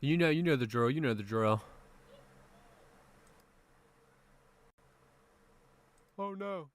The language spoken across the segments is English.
You know the drill. You know the drill. Oh no.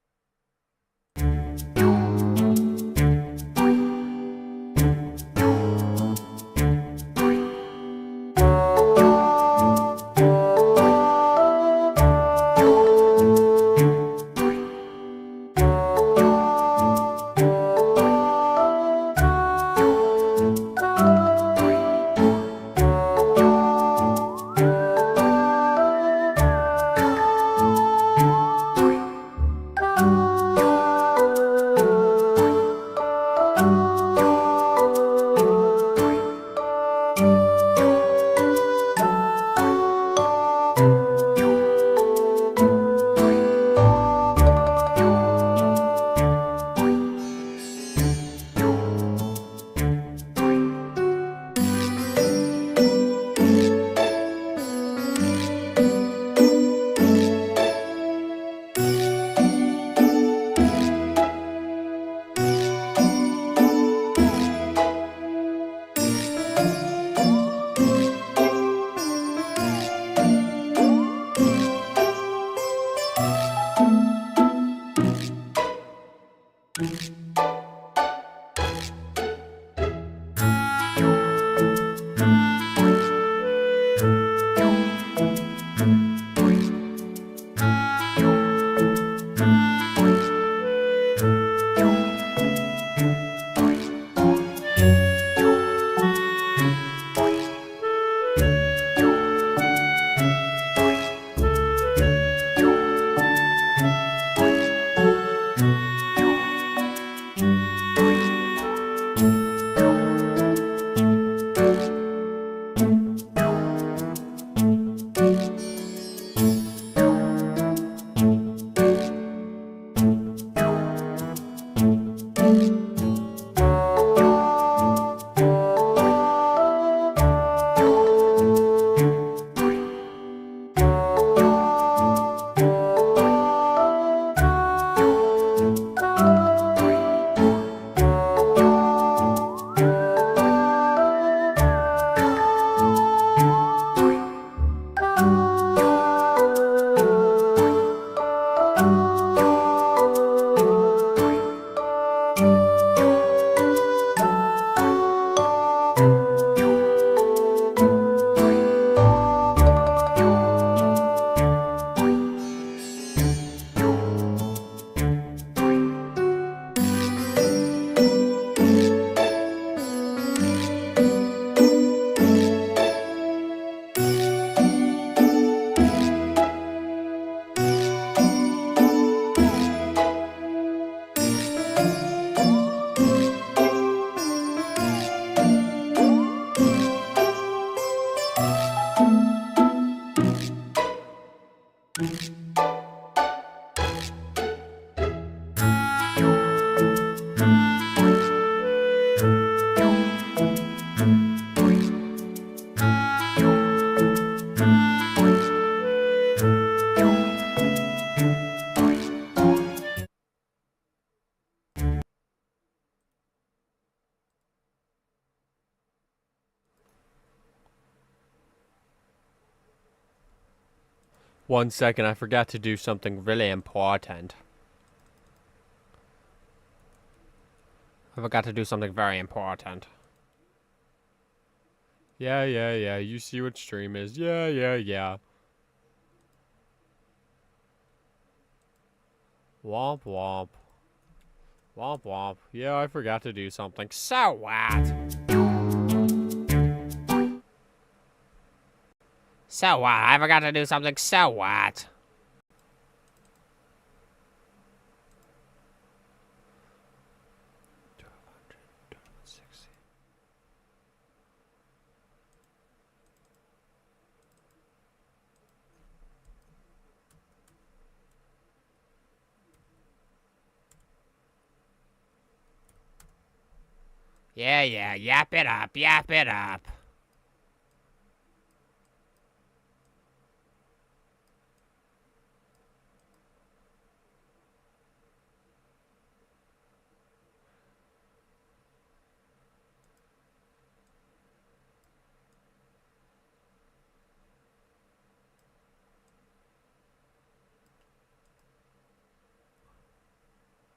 One second, I forgot to do something really important. I forgot to do something very important. Yeah, you see what stream is. Yeah. Womp womp. Womp womp. Yeah, I forgot to do something. So what? So what? I forgot to do something. So what? Yeah, yap it up, yap it up.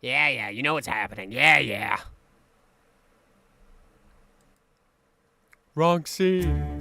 Yeah, you know what's happening. Yeah. Wrong scene.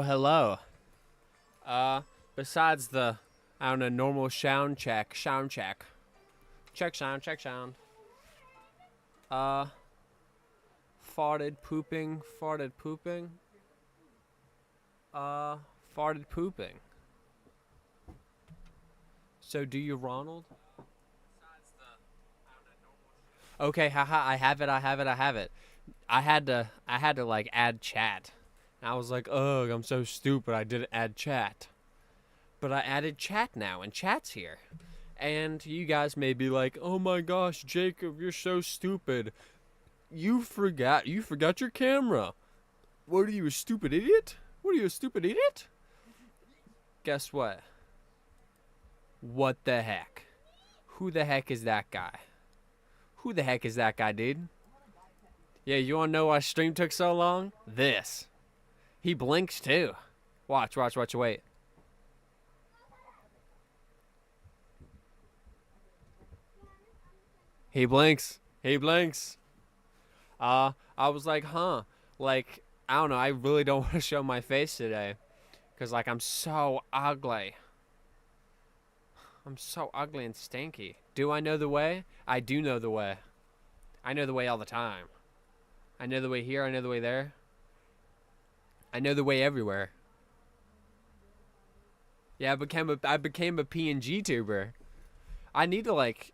Hello. Uh, besides the, I don't know, normal sound check. Check sound. Uh, farted pooping. Farted pooping. So do you, Ronald? Okay, haha, I have it. I had to like add chat. And I was like, ugh, I'm so stupid. I didn't add chat. But I added chat now, and chat's here. And you guys may be like, oh my gosh, Jacob, you're so stupid. You forgot your camera. What are you, a stupid idiot? What are you, a stupid idiot? Guess what? What the heck? Who the heck is that guy? Who the heck is that guy, dude? Yeah, you wanna know why stream took so long? This. He blinks too. Watch, wait. He blinks. I was like, huh. Like, I don't know, I really don't want to show my face today. Because, like, I'm so ugly. I'm so ugly and stinky. Do I know the way? I do know the way. I know the way all the time. I know the way here, I know the way there. I know the way everywhere. Yeah, I became a PNG tuber. I need to, like,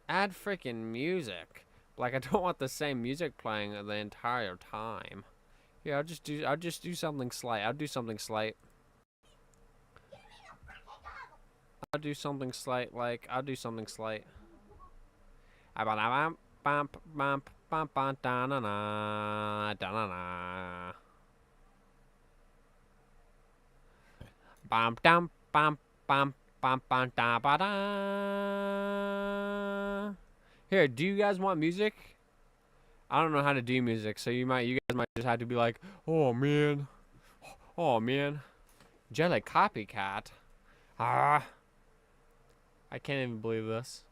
add freaking music. Like, I don't want the same music playing the entire time. Yeah, I'll just do something slight. I'll do something slight. I'll do something slight. Bam dam bam bam bam bam da ba da. Here, do you guys want music? I don't know how to do music, so you guys might just have to be like, oh man, jelly copycat. Ah, I can't even believe this.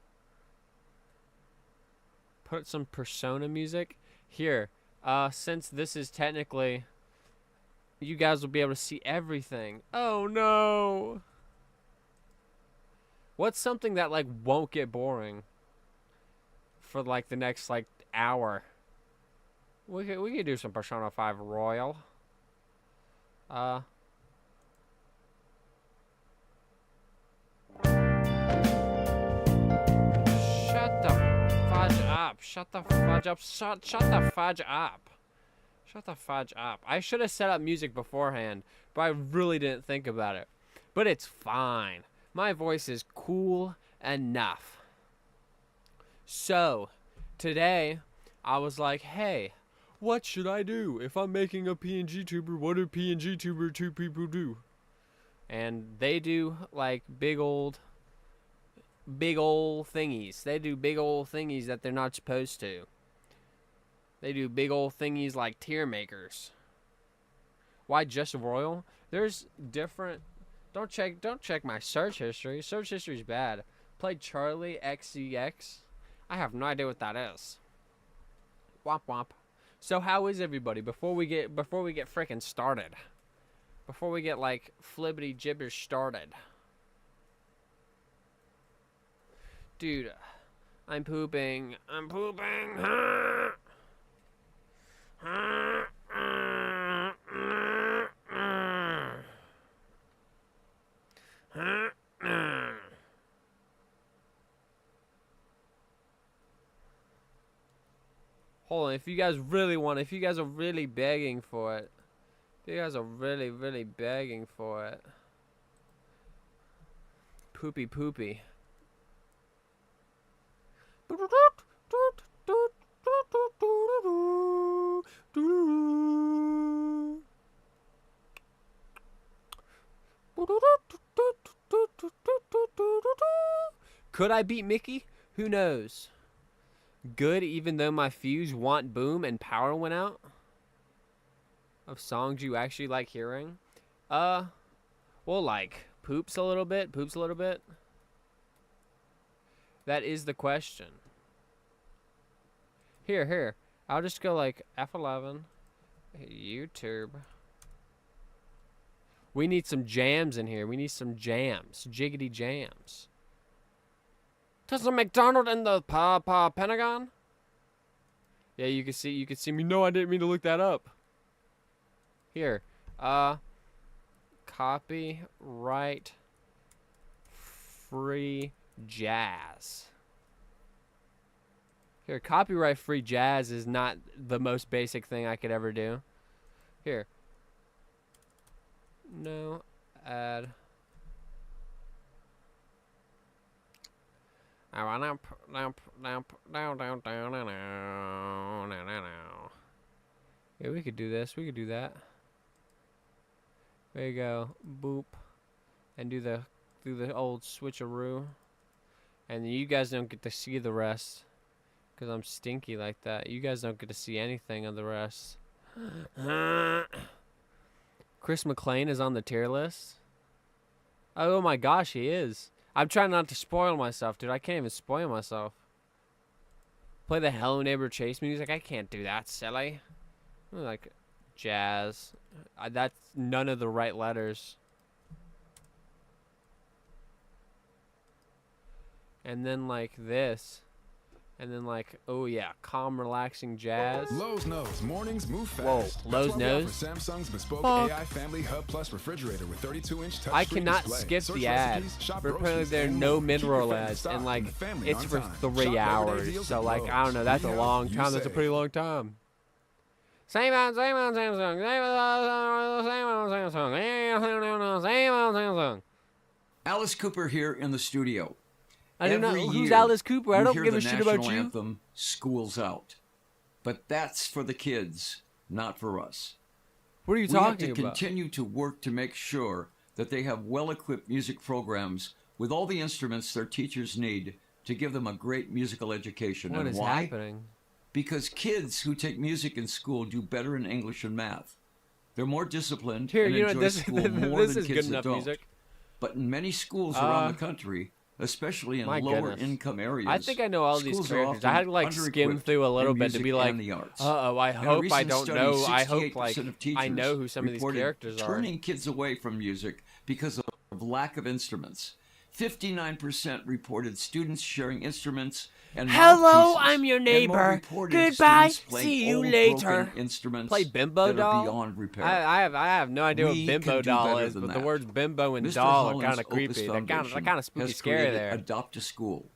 Put some Persona music here. Since this is technically, you guys will be able to see everything. Oh no. What's something that like won't get boring for like the next like hour? We could do some Persona 5 Royal. Shut the fudge up. Shut the fudge up. Shut the fudge up. Shut the fudge up. I should have set up music beforehand, but I really didn't think about it. But it's fine. My voice is cool enough. So, today, I was like, hey, what should I do? If I'm making a PNG tuber, what do PNG tuber 2 people do? And they do, like, big old thingies. They do big old thingies that they're not supposed to. They do big old thingies like tier makers. Why just Royal? There's different... Don't check my search history. Search history's bad. Played Charlie XCX. I have no idea what that is. Womp womp. So how is everybody before we get freaking started? Before we get like flibbity gibberish started. Dude, I'm pooping. Hold on, if you guys really want, if you guys are really begging for it, if you guys are really, really begging for it, poopy. Could I beat Mickey? Who knows? Good, even though my fuse want boom and power went out. Of songs you actually like hearing? Well, like poops a little bit. That is the question. Here. I'll just go like F11. YouTube. We need some jams in here. We need some jams. Jiggity jams. There's a McDonald in the Pentagon? Yeah, you can see me. No, I didn't mean to look that up. Here. Copyright free jazz. Here, copyright free jazz is not the most basic thing I could ever do. Here. No ad. Yeah, we could do this. We could do that. There you go. Boop. And do the old switcheroo. And you guys don't get to see the rest. Because I'm stinky like that. You guys don't get to see anything of the rest. Chris McLean is on the tier list. Oh my gosh, he is. I'm trying not to spoil myself, dude. I can't even spoil myself. Play the Hello Neighbor Chase music. I can't do that, silly. Like jazz. That's none of the right letters. And then like this. And then like, oh yeah, calm, relaxing jazz. Lowe's knows mornings move fast. Whoa, Lowe's knows. Samsung's bespoke AI Family Hub Plus refrigerator with 32-inch touchscreen I cannot display. skip the ads. But apparently there are no mid-roll ads, and like it's for 3 hours. So like I don't know, that's a long time. That's a pretty long time. Same on Samsung. Same on Samsung. Alice Cooper here in the studio. I do not know who's Alice Cooper. I don't give a shit about you. Anthem, School's Out. But that's for the kids, not for us. What are you talking about? We have to continue to work to make sure that they have well-equipped music programs with all the instruments their teachers need to give them a great musical education. What is happening? Because kids who take music in school do better in English and math. They're more disciplined Here, and you know, enjoy this, school more this than is kids good that enough don't. music. But in many schools around the country, especially in lower income areas, I think I know all these characters. I had to like skim through a little bit to be like, uh-oh, I hope I don't know. I hope like I know who some of these characters are. Turning kids away from music because of lack of instruments. 59% reported students sharing instruments and hello, I'm your neighbor. Goodbye. See See you later. Instruments Play Bimbo Doll? beyond repair. I have no idea what Bimbo Doll is, but the words Bimbo and Doll are kind of creepy. They're kind of spooky scary there. Adopt a School,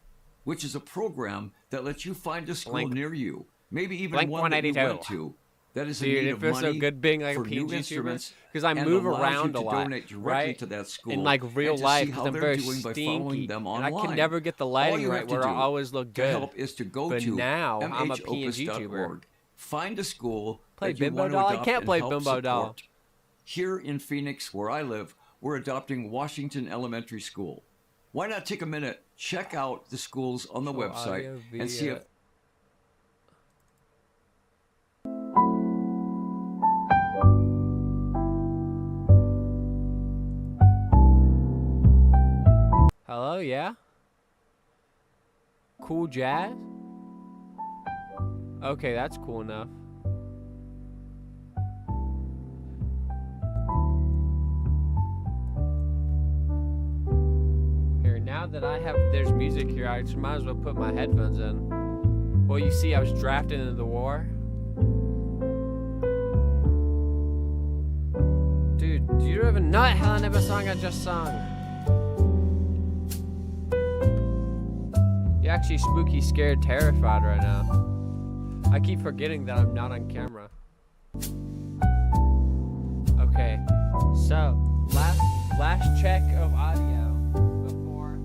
which is a program that lets you find a school near you, maybe even Blink one that you 182. went to. That is Dude, in need it of feels so money good being like a for new PG instruments, because I and move allows you around to a lot, donate directly right? to that school In like real and to life, see how because I'm they're very doing by following stinky, them and I online. can never get the All lighting you right have to where I do always look to good. help is to go But to now I'm a PNG mhopus.org. Find a school Play that you Bimbo want to Doll? I adopt can't and play help Bimbo Doll. support. Here in Phoenix, where I live, we're adopting Washington Elementary School. Why not take a minute, check out the schools on the website, and see if Hello, yeah? Cool jazz? Okay, that's cool enough. Here, now that there's music here, I just might as well put my headphones in. Well, you see, I was drafted into the war. Dude, do you even know what hell I never song I just sung? You're actually spooky, scared, terrified right now. I keep forgetting that I'm not on camera. Okay, so last check of audio before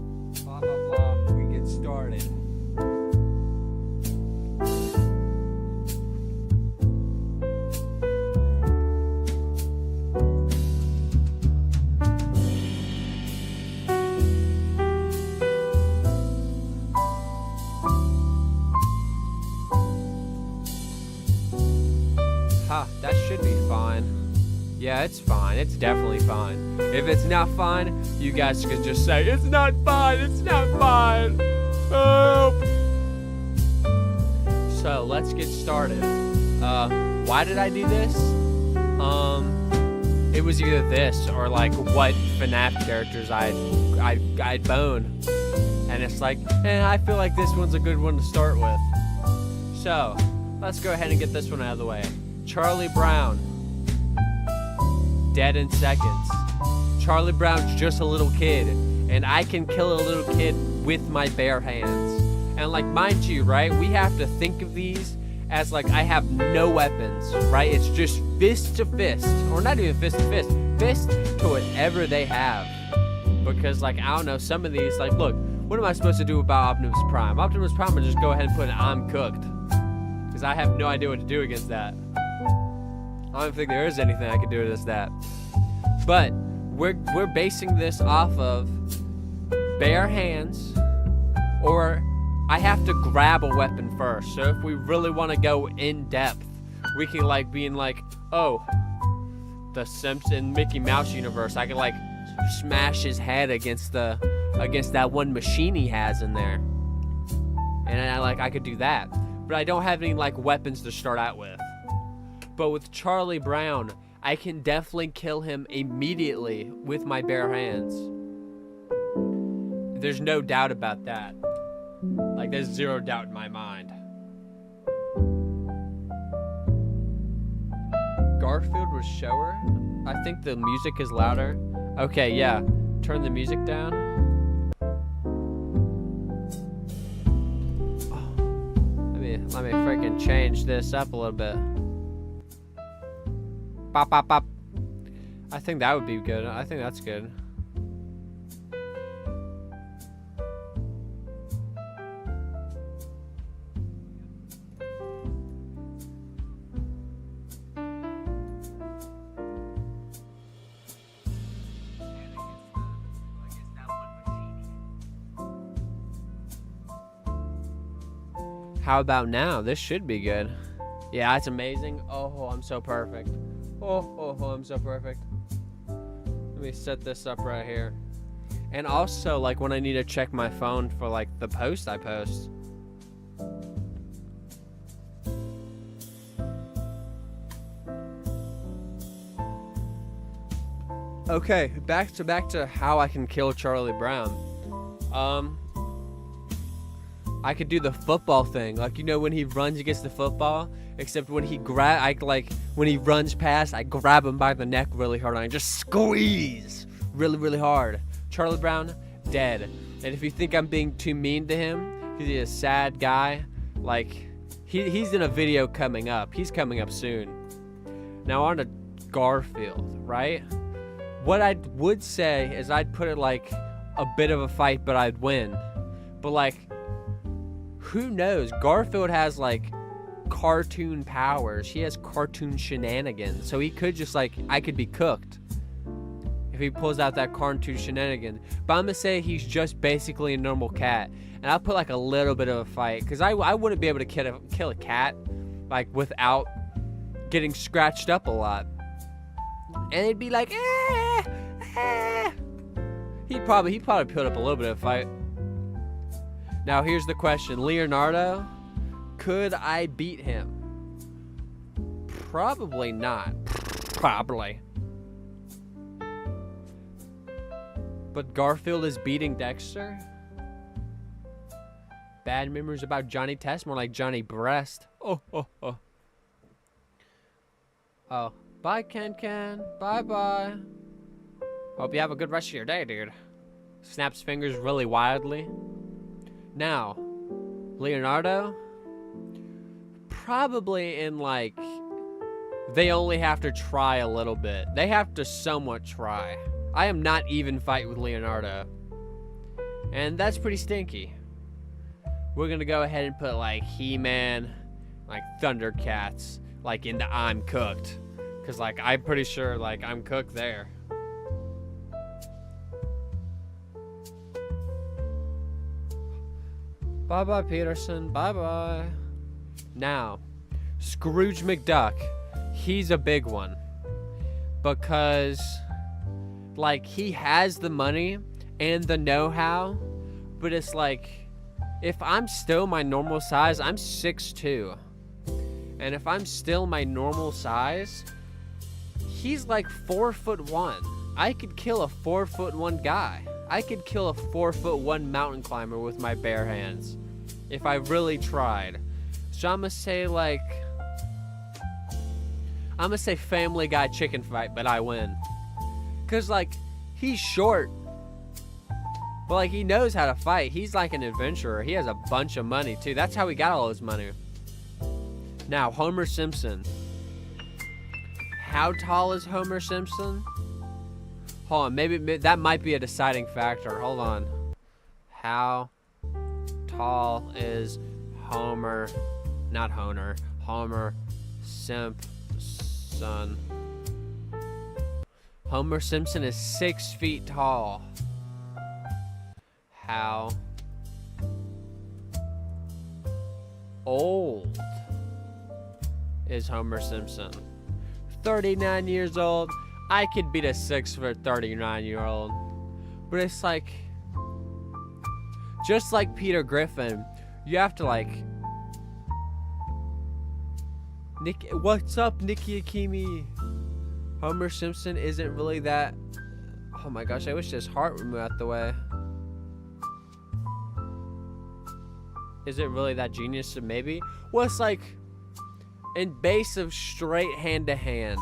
blah blah blah we get started. That should be fine. Yeah, it's fine. It's definitely fine. If it's not fine, you guys can just say, it's not fine, it's not fine. Help. So, let's get started. Why did I do this? It was either this or like what FNAF characters I'd bone. And it's like, I feel like this one's a good one to start with. So, let's go ahead and get this one out of the way. Charlie Brown, dead in seconds. Charlie Brown's just a little kid, and I can kill a little kid with my bare hands. And like, mind you, right, we have to think of these as like, I have no weapons, right? It's just fist to fist, or not even fist to fist, fist to whatever they have. Because like, I don't know, some of these, like, look, What am I supposed to do about Optimus Prime? Optimus Prime would just go ahead and put an I'm cooked. Because I have no idea what to do against that. I don't think there is anything I can do against that. But we're basing this off of bare hands, or I have to grab a weapon first. So if we really want to go in depth, we can like be in like, oh, the Simpson Mickey Mouse universe. I can like smash his head against that one machine he has in there, and I could do that. But I don't have any like weapons to start out with. But with Charlie Brown, I can definitely kill him immediately with my bare hands. There's no doubt about that. Like, there's zero doubt in my mind. Garfield was shower? I think the music is louder. Okay, yeah. Turn the music down. Oh. Let me freaking change this up a little bit. Bop, bop, bop. I think that would be good. I think that's good. How about now? This should be good. Yeah, that's amazing. Oh, I'm so perfect. Oh, I'm so perfect. Let me set this up right here. And also, like, when I need to check my phone for, like, the post I post. Okay, back to how I can kill Charlie Brown. I could do the football thing, like, you know, when he runs against the football, except when he when he runs past, I grab him by the neck really hard and I just squeeze really, really hard. Charlie Brown, dead. And if you think I'm being too mean to him, because he's a sad guy, like, he's in a video coming up. He's coming up soon. Now on to Garfield, right? What I would say is I'd put it like a bit of a fight, but I'd win. But like, who knows? Garfield has like cartoon powers. He has cartoon shenanigans. So he could just like, I could be cooked if he pulls out that cartoon shenanigan. But I'm gonna say he's just basically a normal cat. And I'll put like a little bit of a fight, because I wouldn't be able to kill a cat like without getting scratched up a lot. And it'd be like, He'd probably put up a little bit of a fight. Now here's the question. Leonardo, could I beat him? Probably not. Probably. But Garfield is beating Dexter? Bad memories about Johnny Test, more like Johnny Breast. Oh. Oh. Bye, Ken. Bye. Hope you have a good rest of your day, dude. Snaps fingers really wildly. Now, Leonardo, probably in like, they only have to try a little bit. They have to somewhat try. I am not even fight with Leonardo. And that's pretty stinky. We're gonna go ahead and put like He-Man, like Thundercats, like into I'm cooked. Cause like, I'm pretty sure like I'm cooked there. Bye-bye, Peterson. Bye-bye. Now, Scrooge McDuck. He's a big one. Because, like, he has the money and the know-how. But it's like, if I'm still my normal size, I'm 6'2". And if I'm still my normal size, he's like 4'1". I could kill a 4'1" guy. I could kill a 4'1" mountain climber with my bare hands if I really tried. So I'm gonna say like, Family Guy chicken fight, but I win. Cause like, he's short, but like, he knows how to fight. He's like an adventurer. He has a bunch of money too. That's how he got all his money. Now, Homer Simpson. How tall is Homer Simpson? Hold on, maybe that might be a deciding factor. Hold on. How tall is Homer Simpson? Homer Simpson is 6 feet tall. How old is Homer Simpson? 39 years old. I could beat a 6'4" 39-year-old. But it's like, just like Peter Griffin, you have to like, what's up, Nikki Akimi? Homer Simpson isn't really that. Oh my gosh, I wish this heart would move out the way. Is it really that genius? Maybe. Well, it's like in base of straight hand to hand.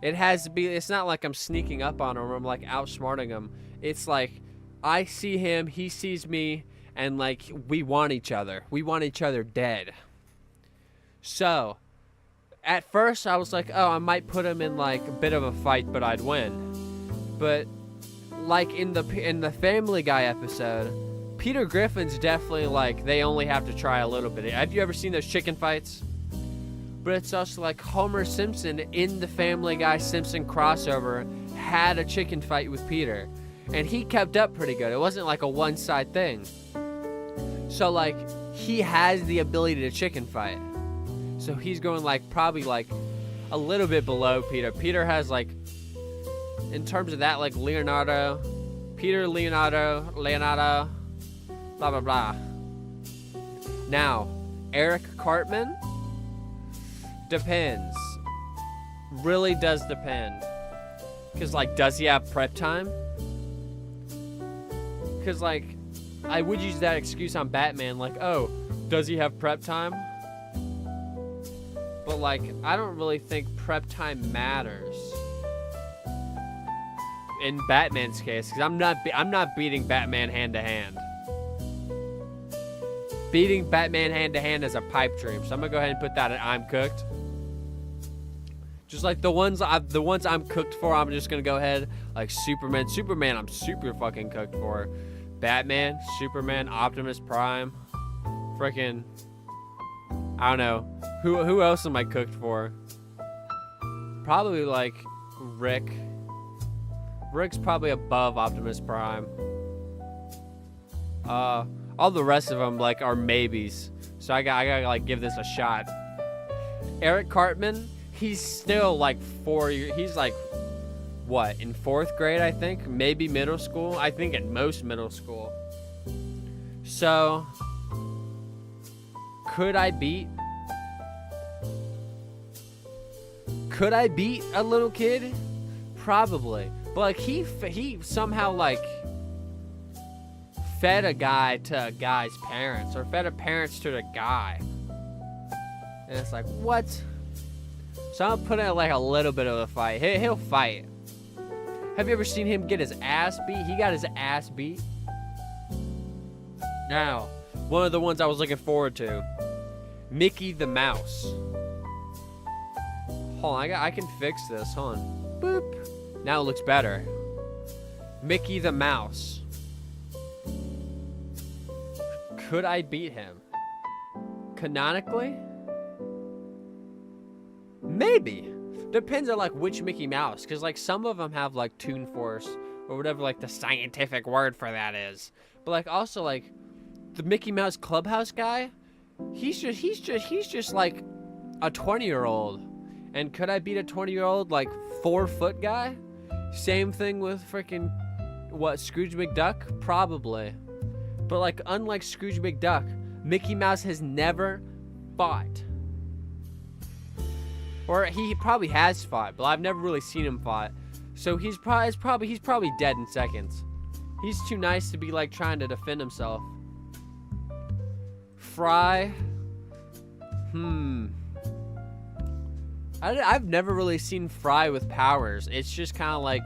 It has to be. It's not like I'm sneaking up on him or I'm like outsmarting him. It's like I see him, he sees me, and like we want each other. We want each other dead. So, at first I was like, oh, I might put him in like a bit of a fight, but I'd win. But like in the Family Guy episode, Peter Griffin's definitely like, they only have to try a little bit. Have you ever seen those chicken fights? But it's also like Homer Simpson in the Family Guy Simpson crossover had a chicken fight with Peter. And he kept up pretty good. It wasn't like a one-side thing. So like, he has the ability to chicken fight. So he's going like, probably like a little bit below Peter. Peter has like, in terms of that, like Leonardo, blah, blah, blah. Now, Eric Cartman, depends. Really does depend. Because, like, does he have prep time? Because, like, I would use that excuse on Batman, like, oh, does he have prep time? But, like, I don't really think prep time matters. In Batman's case, because I'm not beating Batman hand to hand. Beating Batman hand to hand is a pipe dream, so I'm gonna go ahead and put that at I'm cooked. Just like the ones I'm cooked for, I'm just gonna go ahead like Superman. Superman, I'm super fucking cooked for. Batman, Superman, Optimus Prime, freaking, I don't know. Who else am I cooked for? Probably like Rick. Rick's probably above Optimus Prime. All the rest of them like are maybes. So I gotta like give this a shot. Eric Cartman, he's still like 4 years. He's like, what, in 4th grade, I think? Maybe middle school? I think at most middle school. So, could I beat a little kid? Probably. But like he somehow like fed a guy to a guy's parents, or fed a parents to the guy. And it's like, what? So I'm putting like a little bit of a fight. He'll fight. Have you ever seen him get his ass beat? He got his ass beat. Now, one of the ones I was looking forward to, Mickey the Mouse. Hold on, I can fix this. Hold on. Boop. Now it looks better. Mickey the Mouse. Could I beat him? Canonically? Maybe. Depends on like which Mickey Mouse, because like some of them have like Toon Force or whatever like the scientific word for that is. But like also like the Mickey Mouse Clubhouse guy, he's just like a 20-year-old. And could I beat a 20-year-old like 4-foot guy? Same thing with freaking what, Scrooge McDuck? Probably. But like unlike Scrooge McDuck, Mickey Mouse has never fought. Or he probably has fought, but I've never really seen him fight. So he's probably dead in seconds. He's too nice to be like trying to defend himself. Fry. I've never really seen Fry with powers. It's just kind of like,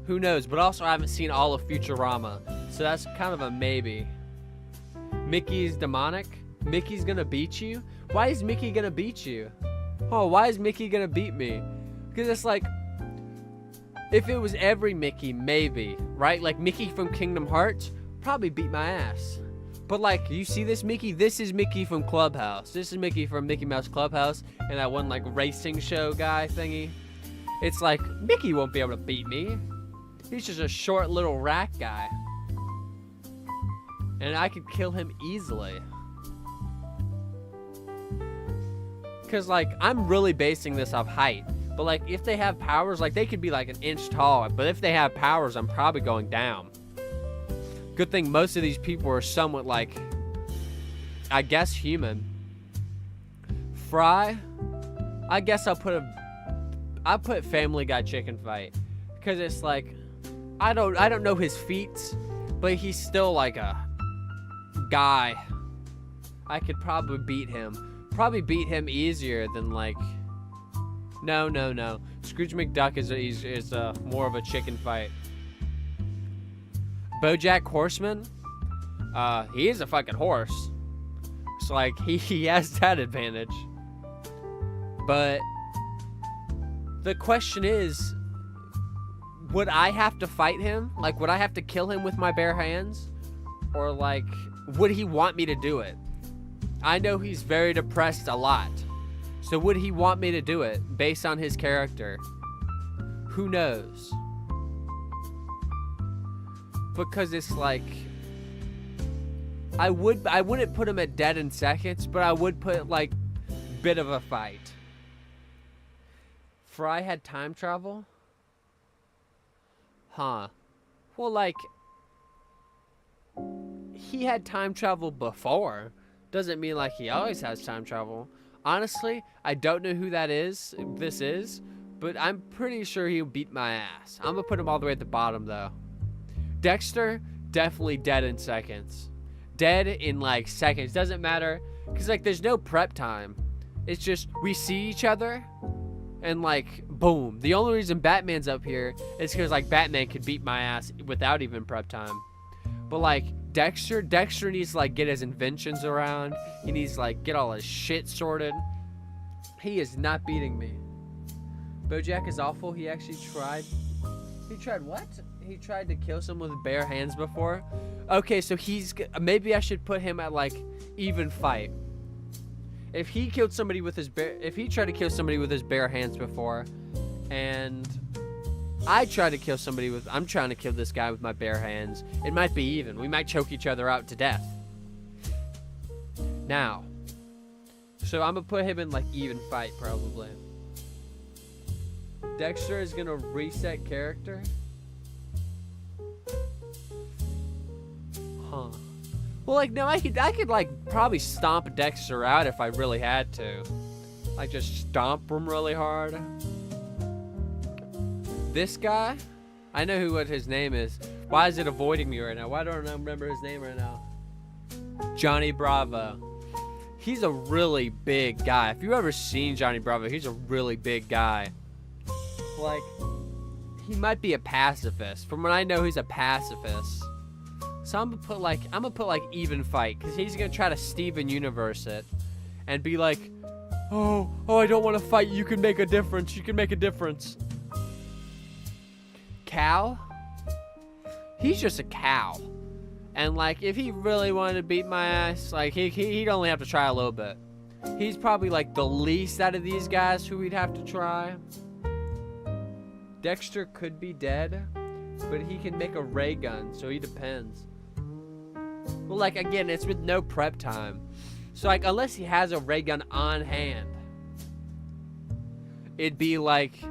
who knows? But also I haven't seen all of Futurama, so that's kind of a maybe. Mickey's demonic. Mickey's gonna beat you? Why is Mickey gonna beat you? Oh, why is Mickey gonna beat me? Because it's like, If it was every Mickey, maybe, right? Like Mickey from Kingdom Hearts, probably beat my ass. But like, you see this Mickey? This is Mickey from Clubhouse. This is Mickey from Mickey Mouse Clubhouse and that one like racing show guy thingy. It's like, Mickey won't be able to beat me. He's just a short little rat guy. And I could kill him easily. Cause like, I'm really basing this off height. But like, if they have powers, like they could be like an inch tall. But if they have powers, I'm probably going down. Good thing most of these people are somewhat like, I guess, human. Fry, I guess I'll put Family Guy chicken fight. Cause it's like, I don't know his feats, but he's still like a guy. I could probably beat him. Probably beat him easier than like, no. Scrooge McDuck is more of a chicken fight. BoJack Horseman, he is a fucking horse. So like he has that advantage. But the question is, would I have to fight him? Like, would I have to kill him with my bare hands? Or like, would he want me to do it? I know he's very depressed a lot. So would he want me to do it based on his character? Who knows? Because it's like, I wouldn't put him at dead in seconds, but I would put like bit of a fight. Fry had time travel? Huh. Well, like, he had time travel before. Doesn't mean like he always has time travel. Honestly, I don't know who this is, but I'm pretty sure he'll beat my ass. I'm gonna put him all the way at the bottom though. Dexter, definitely dead in seconds. Dead in like seconds. Doesn't matter, because like there's no prep time. It's just we see each other and like boom. The only reason Batman's up here is because like Batman could beat my ass without even prep time. But like Dexter needs to like get his inventions around. He needs to like get all his shit sorted. He is not beating me. BoJack is awful. He actually tried. He tried what? He tried to kill someone with bare hands before. Okay, so maybe I should put him at like even fight. If he tried to kill somebody with his bare hands before, and I'm trying to kill this guy with my bare hands, it might be even. We might choke each other out to death. Now, so I'm gonna put him in like even fight probably. Dexter is gonna reset character. Huh. Well, like, no, I could like probably stomp Dexter out if I really had to. Like, just stomp him really hard. This guy, I know what his name is. Why is it avoiding me right now? Why don't I remember his name right now? Johnny Bravo. He's a really big guy. If you've ever seen Johnny Bravo, he's a really big guy. Like, he might be a pacifist. From what I know, he's a pacifist. So I'm gonna put like even fight, because he's gonna try to Steven Universe it and be like, oh, I don't want to fight. You can make a difference. You can make a difference. Cow? He's just a cow. And like, if he really wanted to beat my ass, like he'd only have to try a little bit. He's probably like the least out of these guys who we'd have to try. Dexter could be dead, but he can make a ray gun, so he depends. Well, like, again, it's with no prep time. So like, unless he has a ray gun on hand, it'd be like,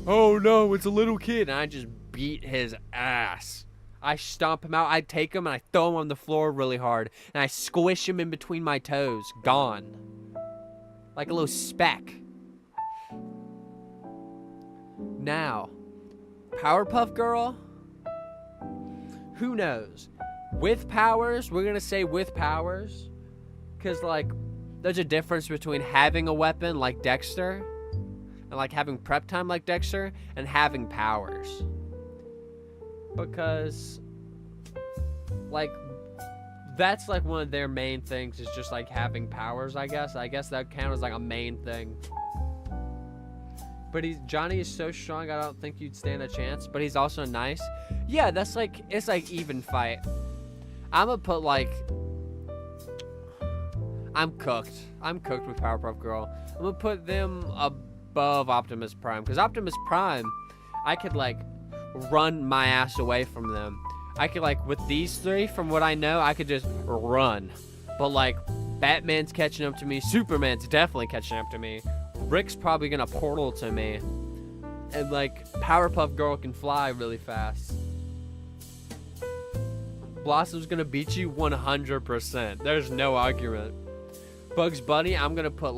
oh no, it's a little kid, and I just beat his ass. I stomp him out, I take him, and I throw him on the floor really hard, and I squish him in between my toes. Gone. Like a little speck. Now, Powerpuff Girl? Who knows? With powers, we're gonna say with powers, because like, there's a difference between having a weapon like Dexter, and like having prep time like Dexter, and having powers. Because like, that's like one of their main things, is just like having powers, I guess. I guess that counts as like a main thing. But Johnny is so strong, I don't think you'd stand a chance. But he's also nice. Yeah, that's like, it's like even fight. I'm gonna put like, I'm cooked with Powerpuff Girl. I'm gonna put them above Optimus Prime, because Optimus Prime, I could like run my ass away from them. I could like, with these three, from what I know, I could just run. But like, Batman's catching up to me, Superman's definitely catching up to me, Rick's probably gonna portal to me, and like, Powerpuff Girl can fly really fast. Blossom's gonna beat you 100%. There's no argument. Bugs Bunny, I'm gonna put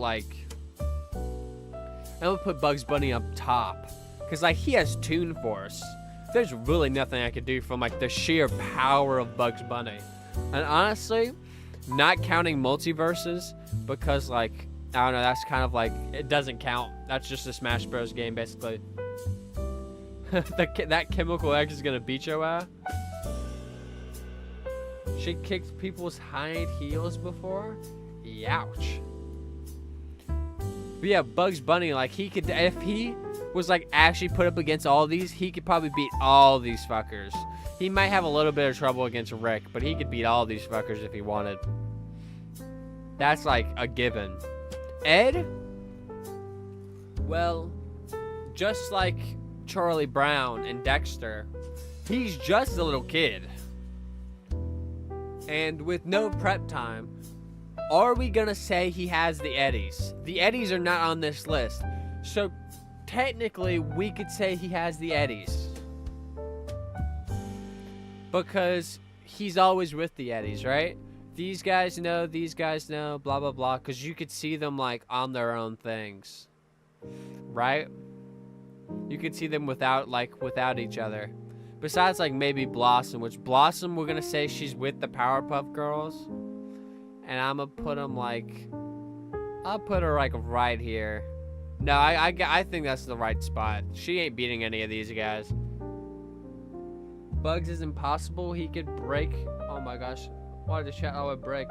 Bugs Bunny up top, cause like, he has Toon Force. There's really nothing I could do from like the sheer power of Bugs Bunny. And honestly, not counting multiverses, because like, I don't know, that's kind of like, it doesn't count. That's just a Smash Bros game, basically. That Chemical X is gonna beat your ass. She kicked people's hind heels before? Youch. But yeah, Bugs Bunny, like, he could, if he was like actually put up against all these, he could probably beat all these fuckers. He might have a little bit of trouble against Rick, but he could beat all these fuckers if he wanted. That's like a given. Ed? Well, just like Charlie Brown and Dexter, he's just a little kid. And with no prep time, are we gonna say he has the Eddies? The Eddies are not on this list. So technically, we could say he has the Eddies. Because he's always with the Eddies, right? These guys know, blah, blah, blah. Because you could see them, like, on their own things. Right? You could see them without each other. Besides, like, maybe Blossom. Which, Blossom, we're going to say she's with the Powerpuff Girls. And I'm going to put them, like... I'll put her, like, right here. No, I think that's the right spot. She ain't beating any of these guys. Bugs is impossible. He could break... Oh, my gosh. Why did the chat would break?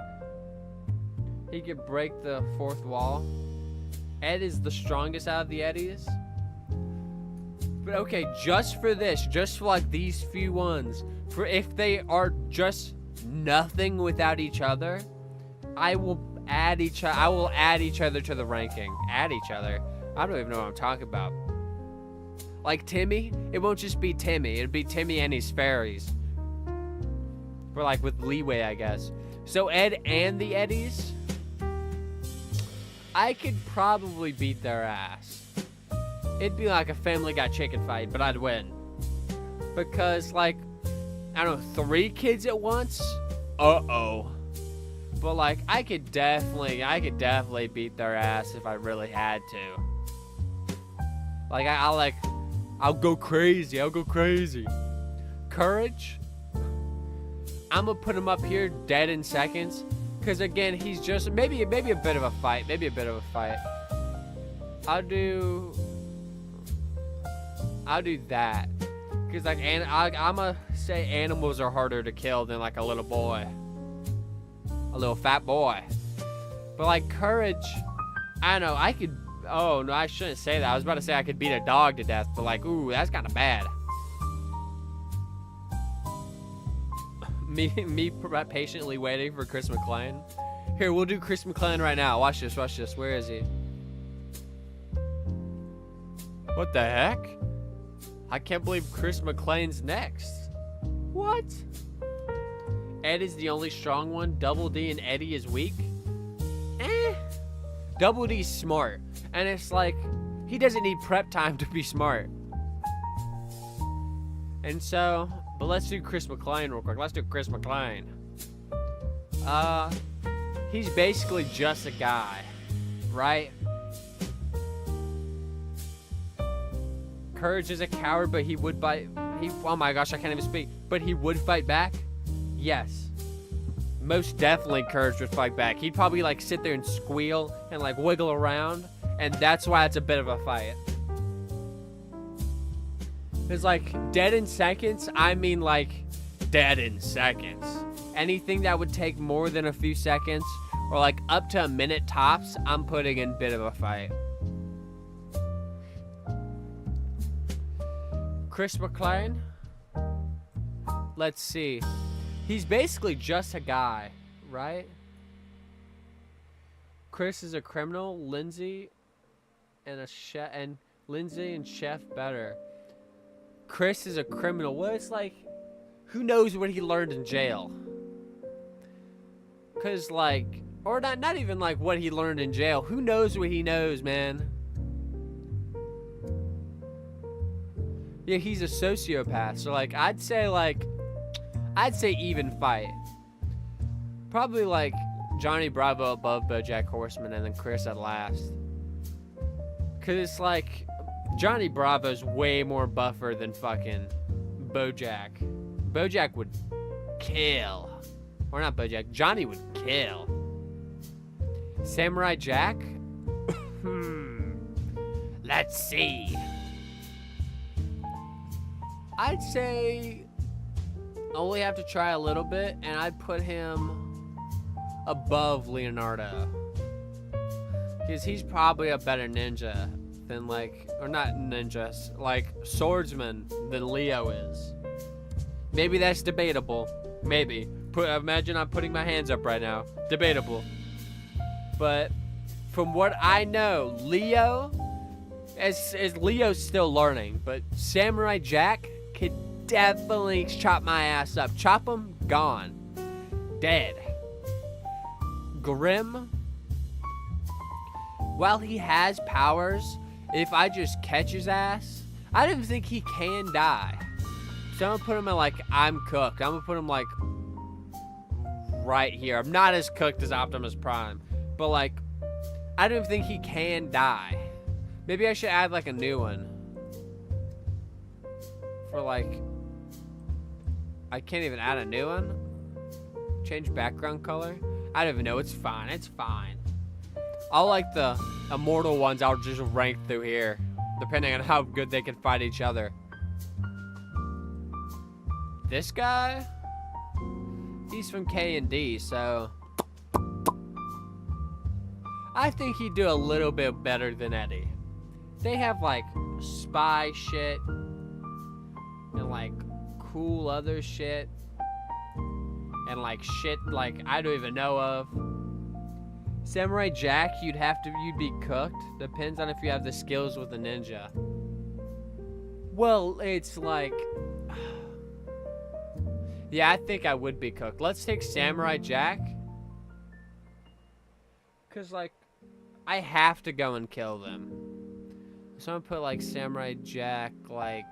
He could break the fourth wall. Ed is the strongest out of the Eddies. But okay, just for this, just for like these few ones, for if they are just nothing without each other, I will add each other to the ranking. Add each other. I don't even know what I'm talking about. Like Timmy, it won't just be Timmy. It'll be Timmy and his fairies. For like with leeway, I guess. So Ed and the Eddies, I could probably beat their ass. It'd be like a Family Guy chicken fight, but I'd win. Because like, I don't know, 3 kids at once? Uh-oh. But like, I could definitely beat their ass if I really had to. Like, I'll go crazy. Courage? I'm gonna put him up here dead in seconds. Because again, he's just, maybe a bit of a fight. I'll do that. Because like, I'm gonna say animals are harder to kill than like a little boy. A little fat boy. But like courage, I don't know, I could, oh no, I shouldn't say that. I was about to say I could beat a dog to death, but like, ooh, that's kind of bad. Me patiently waiting for Chris McClane. Here, we'll do Chris McClane right now. Watch this. Where is he? What the heck? I can't believe Chris McClane's next. What? Ed is the only strong one. Double D and Eddie is weak. Double D's smart. And it's like, he doesn't need prep time to be smart. And so, but let's do Chris McClane real quick. Let's do Chris McClane. He's basically just a guy, right? Courage is a coward, but he would bite. Oh my gosh, I can't even speak. But he would fight back? Yes. Most definitely Courage would fight back. He'd probably like sit there and squeal and like wiggle around. And that's why it's a bit of a fight. It's like dead in seconds. I mean like dead in seconds. Anything that would take more than a few seconds or like up to a minute tops, I'm putting in a bit of a fight. Chris McClane. Let's see. He's basically just a guy, right? Chris is a criminal. Lindsay and a chef, and Lindsay and Chef better. Chris is a criminal. Well, it's like, who knows what he learned in jail? Cause like, or not even like what he learned in jail. Who knows what he knows, man? Yeah, he's a sociopath. So like, I'd say even fight. Probably like Johnny Bravo above BoJack Horseman, and then Chris at last. Cause it's like Johnny Bravo's way more buffer than fucking BoJack. BoJack would kill. Or not BoJack. Johnny would kill. Samurai Jack? Let's see. I'd say only have to try a little bit, and I'd put him above Leonardo. Because he's probably a better ninja than like, or not ninjas, like swordsman than Leo is. Maybe that's debatable. Maybe. Imagine I'm putting my hands up right now. Debatable. But from what I know, Leo, as Leo's still learning, but Samurai Jack could definitely chop my ass up. Chop him, gone. Dead. Grim, while he has powers, if I just catch his ass, I don't even think he can die. So I'm gonna put him at like, I'm cooked. I'm gonna put him like right here. I'm not as cooked as Optimus Prime, but like, I don't even think he can die. Maybe I should add like a new one. For like, I can't even add a new one. Change background color. I don't even know. It's fine. It's fine. I'll like the immortal ones. I'll just rank through here, depending on how good they can fight each other. This guy, he's from K&D, so I think he'd do a little bit better than Eddie. They have like spy shit and like cool other shit and like shit like I don't even know of. Samurai Jack, you'd be cooked. Depends on if you have the skills with the ninja. Well, it's like, yeah, I think I would be cooked. Let's take Samurai Jack. Cause like, I have to go and kill them. So I'm gonna put like Samurai Jack like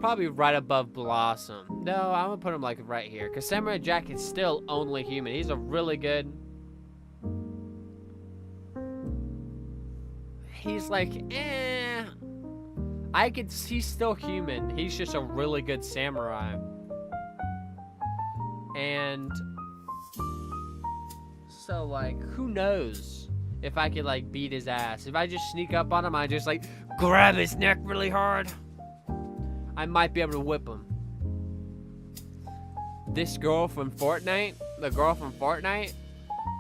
probably right above Blossom. No, I'm gonna put him like right here. Cause Samurai Jack is still only human. He's a really good. He's like, he's still human. He's just a really good samurai. And so like, who knows if I could like beat his ass. If I just sneak up on him, I just like grab his neck really hard, I might be able to whip him. This girl from Fortnite, the girl from Fortnite,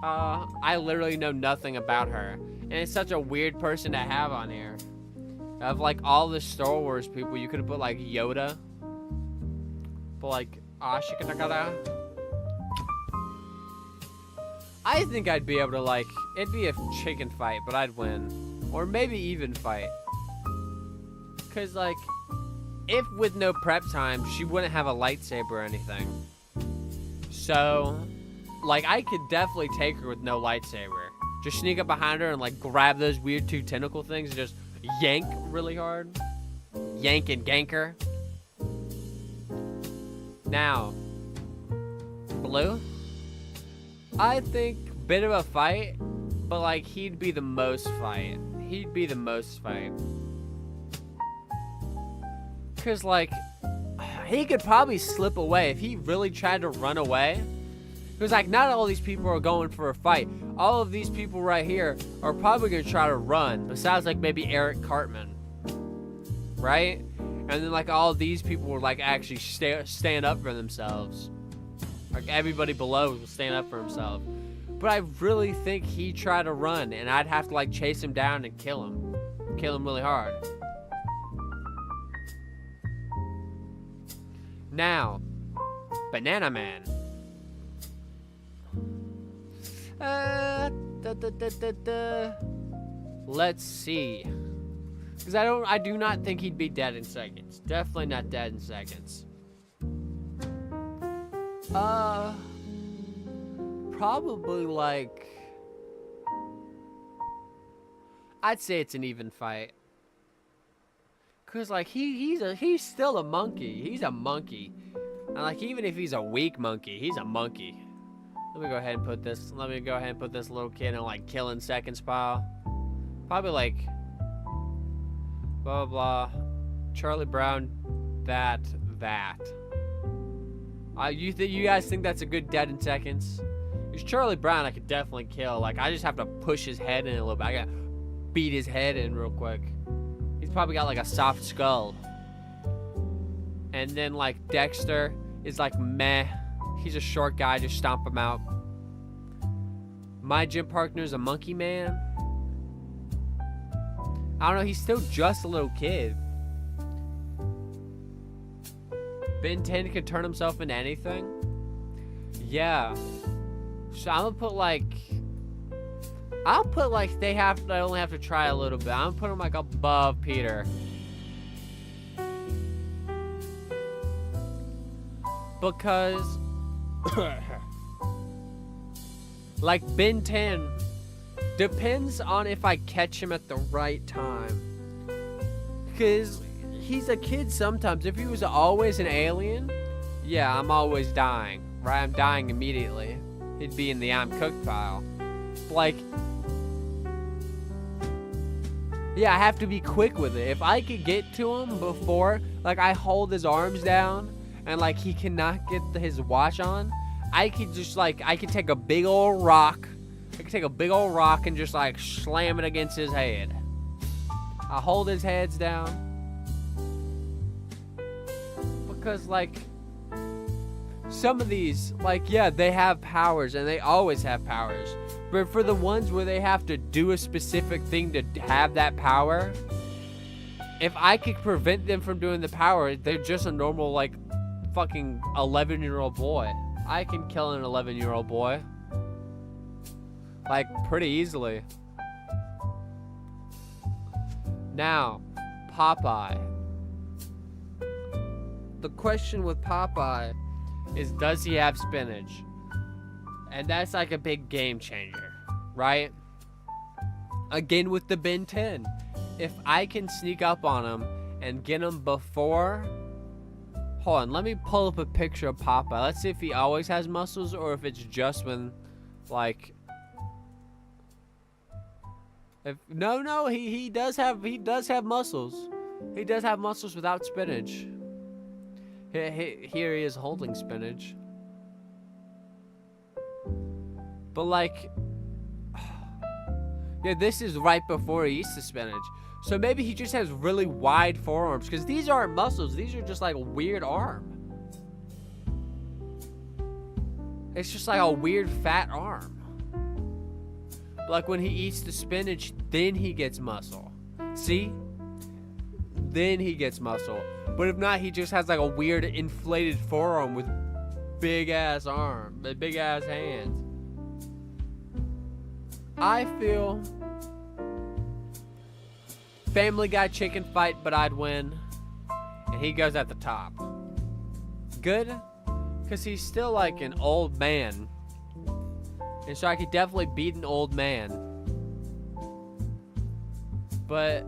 I literally know nothing about her. And it's such a weird person to have on here. Of like all the Star Wars people, you could have put like Yoda. But like, Ashikatakata. I think I'd be able to like, it'd be a chicken fight, but I'd win. Or maybe even fight. Cause like, if with no prep time, she wouldn't have a lightsaber or anything. So, like, I could definitely take her with no lightsaber. Just sneak up behind her and like grab those weird two tentacle things and just yank really hard. Yank and gank her. Now, Blue, I think bit of a fight, but like he'd be the most fight. He'd be the most fight. Cause like, he could probably slip away if he really tried to run away. Because like, not all these people are going for a fight. All of these people right here are probably gonna try to run. Besides like maybe Eric Cartman, right? And then like all of these people will like actually stand up for themselves. Like everybody below will stand up for himself. But I really think he'd try to run, and I'd have to like chase him down and kill him. kill him really hard. Now, Banana Man. Let's see. Because I do not think he'd be dead in seconds. Definitely not dead in seconds. Probably like, I'd say it's an even fight. Cause like he's still a monkey. He's a monkey. And like even if he's a weak monkey, he's a monkey. Let me go ahead and put this little kid in like killing seconds pile. Probably like blah blah blah. Charlie Brown, that. You guys think that's a good dead in seconds? Because Charlie Brown I could definitely kill. Like I just have to push his head in a little bit. I gotta beat his head in real quick. He's probably got like a soft skull. And then like Dexter is like meh. He's a short guy, just stomp him out. My gym partner's a monkey man. I don't know, he's still just a little kid. Ben 10 can turn himself into anything. Yeah. So I'm gonna put like, I'll put like they only have to try a little bit. I'm gonna put him like above Peter. Because like Ben 10 depends on if I catch him at the right time. Because he's a kid sometimes. If he was always an alien, yeah, I'm always dying. Right? I'm dying immediately. He'd be in the I'm cooked pile. Like, yeah, I have to be quick with it. If I could get to him before, like I hold his arms down and like he cannot get his watch on, I could just like, I could take a big old rock. I could take a big old rock and just like slam it against his head. I hold his heads down. Because like, some of these, like, yeah, they have powers and they always have powers. But for the ones where they have to do a specific thing to have that power, if I could prevent them from doing the power, they're just a normal, like, fucking 11-year-old boy. I can kill an 11-year-old boy. Like, pretty easily. Now, Popeye. The question with Popeye is, does he have spinach? And that's like a big game changer, right? Again with the Ben 10. If I can sneak up on him and get him before... Hold on, let me pull up a picture of Popeye. Let's see if he always has muscles or if it's just when, like... No, he does have muscles. He does have muscles without spinach. Here he is holding spinach. But like, yeah, this is right before he eats the spinach. So maybe he just has really wide forearms, because these aren't muscles. These are just like a weird arm. It's just like a weird fat arm. Like when he eats the spinach, then he gets muscle. See? Then he gets muscle. But if not, he just has like a weird inflated forearm with big ass arm, big ass hands. I feel Family Guy chicken fight, but I'd win. And he goes at the top. Good? Because he's still like an old man. And so I could definitely beat an old man. But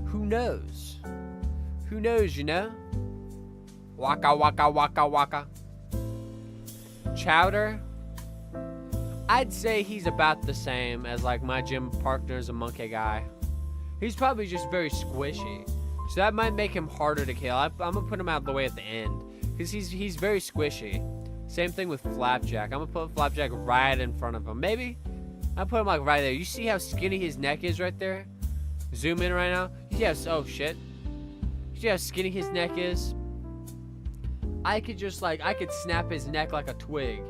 who knows? Who knows, you know? Waka waka waka waka. Chowder? I'd say he's about the same as like my gym partner's a monkey guy. He's probably just very squishy. So that might make him harder to kill. I'm gonna put him out of the way at the end. Because he's very squishy. Same thing with Flapjack. I'm gonna put Flapjack right in front of him. Maybe I'll put him like right there. You see how skinny his neck is right there? Zoom in right now. Yes. Oh shit. You see how skinny his neck is? I could just like, I could snap his neck like a twig.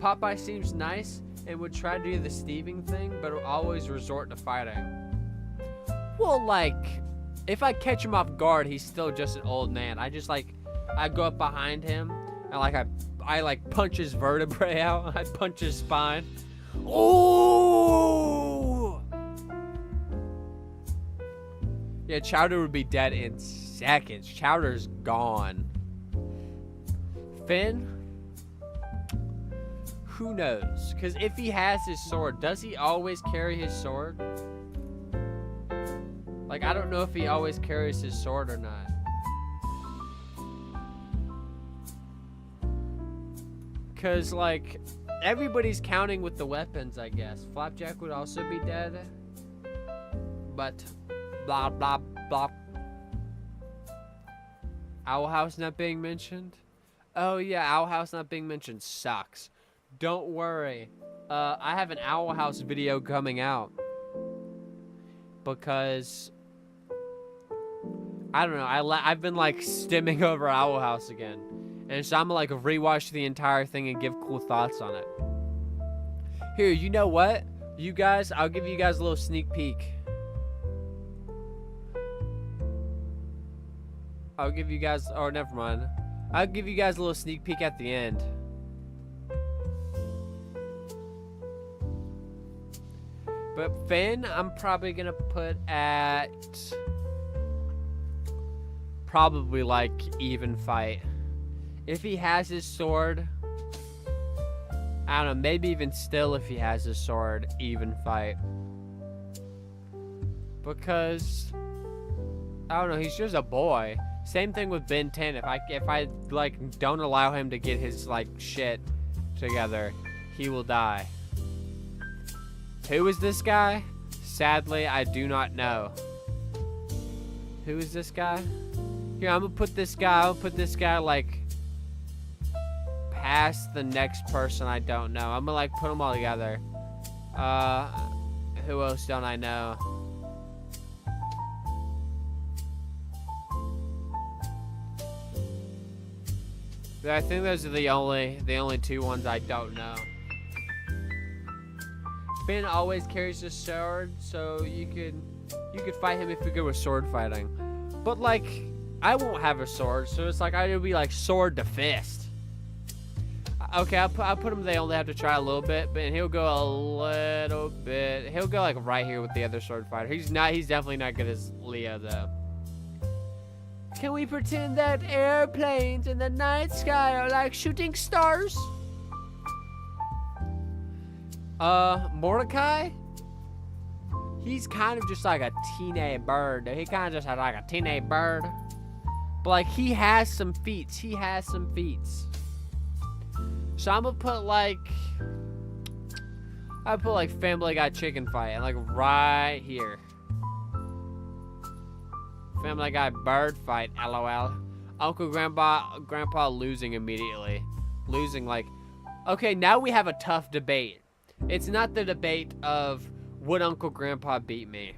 Popeye seems nice. and would try to do the thieving thing, but would always resort to fighting. Well, like, if I catch him off guard, he's still just an old man. I go up behind him, and like I like punch his vertebrae out. I punch his spine. Oh! Yeah, Chowder would be dead in seconds. Chowder's gone. Finn? Who knows? Because if he has his sword, does he always carry his sword? Like, I don't know if he always carries his sword or not. Because, like, everybody's counting with the weapons, I guess. Flapjack would also be dead. But, blah, blah, blah. Owl House not being mentioned? Oh, yeah, Owl House not being mentioned sucks. Don't worry. I have an Owl House video coming out. Because, I don't know, I've been, like, stimming over Owl House again. And so I'm gonna, like, rewatch the entire thing and give cool thoughts on it. Here, you know what? You guys, I'll give you guys a little sneak peek. I'll give you guys, oh, never mind. I'll give you guys a little sneak peek at the end. But Finn, I'm probably gonna put at probably like even fight. If he has his sword, I don't know, maybe even still if he has his sword, even fight. Because I don't know, he's just a boy. Same thing with Ben 10. If I like don't allow him to get his like shit together, he will die. Who is this guy? Sadly, I do not know. Who is this guy? Here, I'm gonna put this guy like past the next person I don't know. I'm gonna like put them all together. Who else don't I know? I think those are the only two ones I don't know. Finn always carries his sword, so you could fight him if you're good with sword fighting. But like, I won't have a sword, so it's like it'll be like sword to fist. Okay, I'll put him. They only have to try a little bit, but he'll go a little bit. He'll go like right here with the other sword fighter. He's definitely not good as Leo though. Can we pretend that airplanes in the night sky are like shooting stars? Mordecai? He's kind of just like a teenage bird. He kind of just had like a teenage bird. But like, he has some feats. So I'm gonna put like, Family Guy chicken fight and like right here. Family Guy bird fight, LOL. Uncle Grandpa losing immediately. Losing like, okay, now we have a tough debate. It's not the debate of would Uncle Grandpa beat me?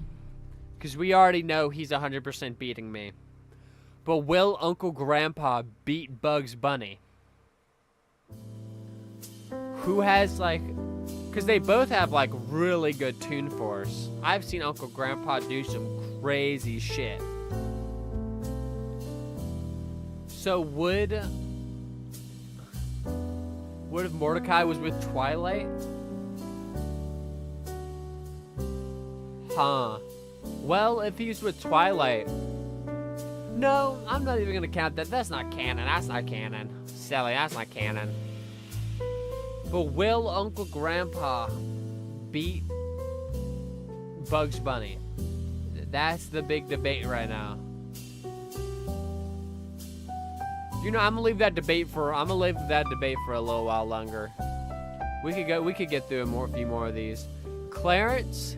Because we already know he's 100% beating me. But will Uncle Grandpa beat Bugs Bunny? Who has like, because they both have like really good tune force. I've seen Uncle Grandpa do some crazy shit. So would if Mordecai was with Twilight? Huh. Well, if he's with Twilight... No, I'm not even gonna count that. That's not canon. Silly, that's not canon. But will Uncle Grandpa beat Bugs Bunny? That's the big debate right now. You know, I'm gonna leave that debate for a little while longer. We could get through a few more of these. Clarence,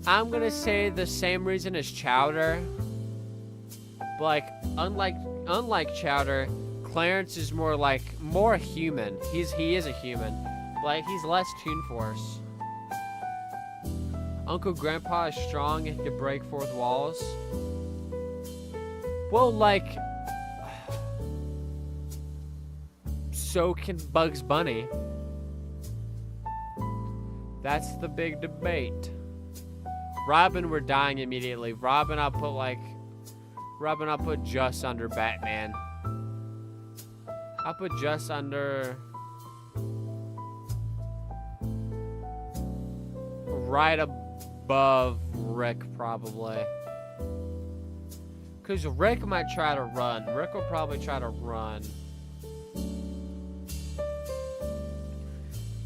I'm gonna say the same reason as Chowder. But like, unlike Chowder, Clarence is more human. He is a human. Like, he's less tune force. Uncle Grandpa is strong and can break fourth walls. Well, like, so can Bugs Bunny. That's the big debate. Robin, we're dying immediately. Robin, I'll put just under Batman. I'll put just under... right above Rick, probably. Because Rick might try to run. Rick will probably try to run.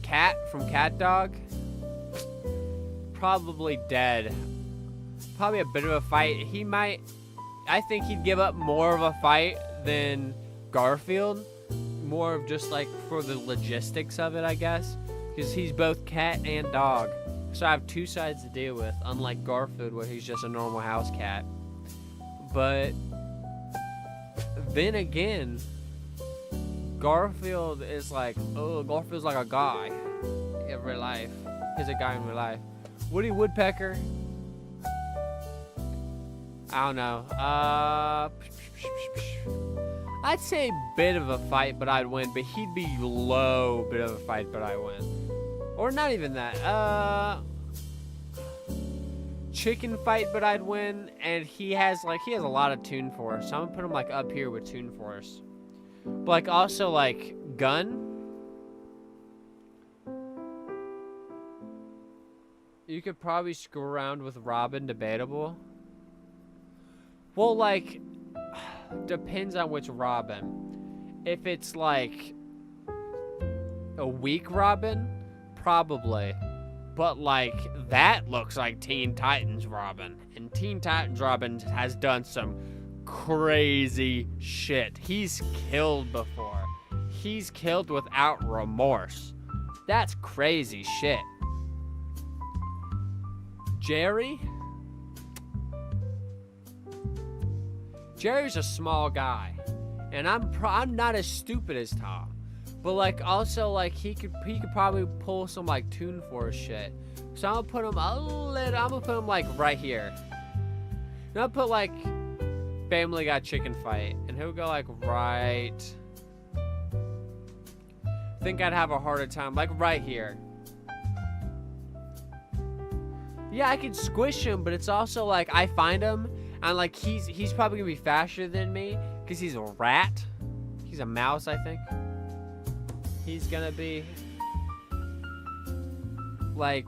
Cat from Cat Dog? Probably dead. Probably a bit of a fight. He might... I think he'd give up more of a fight than Garfield. More of just like for the logistics of it, I guess. Because he's both cat and dog. So I have two sides to deal with, unlike Garfield, where he's just a normal house cat. But then again, Garfield is like, oh, Garfield's like a guy in real life. He's a guy in real life. Woody Woodpecker? I don't know. I'd say bit of a fight, but I'd win. But he'd be low bit of a fight, but I win. Or not even that. Chicken fight, but I'd win. And he has a lot of Toon Force. So I'm gonna put him like up here with Toon Force. But like also like gun. You could probably screw around with Robin, debatable. Well, like, depends on which Robin. If it's like a weak Robin, probably. But like, that looks like Teen Titans Robin. And Teen Titans Robin has done some crazy shit. He's killed before. He's killed without remorse. That's crazy shit. Jerry? Jerry's a small guy. And I'm not as stupid as Tom. But like also like he could probably pull some like Toon Force shit. So I'm gonna put him I'm gonna put him like right here. And I'll put like Family Guy chicken fight. And he'll go like right. I think I'd have a harder time. Like right here. Yeah, I could squish him, but it's also like I find him and like he's probably gonna be faster than me because he's a rat. He's a mouse, I think. He's gonna be like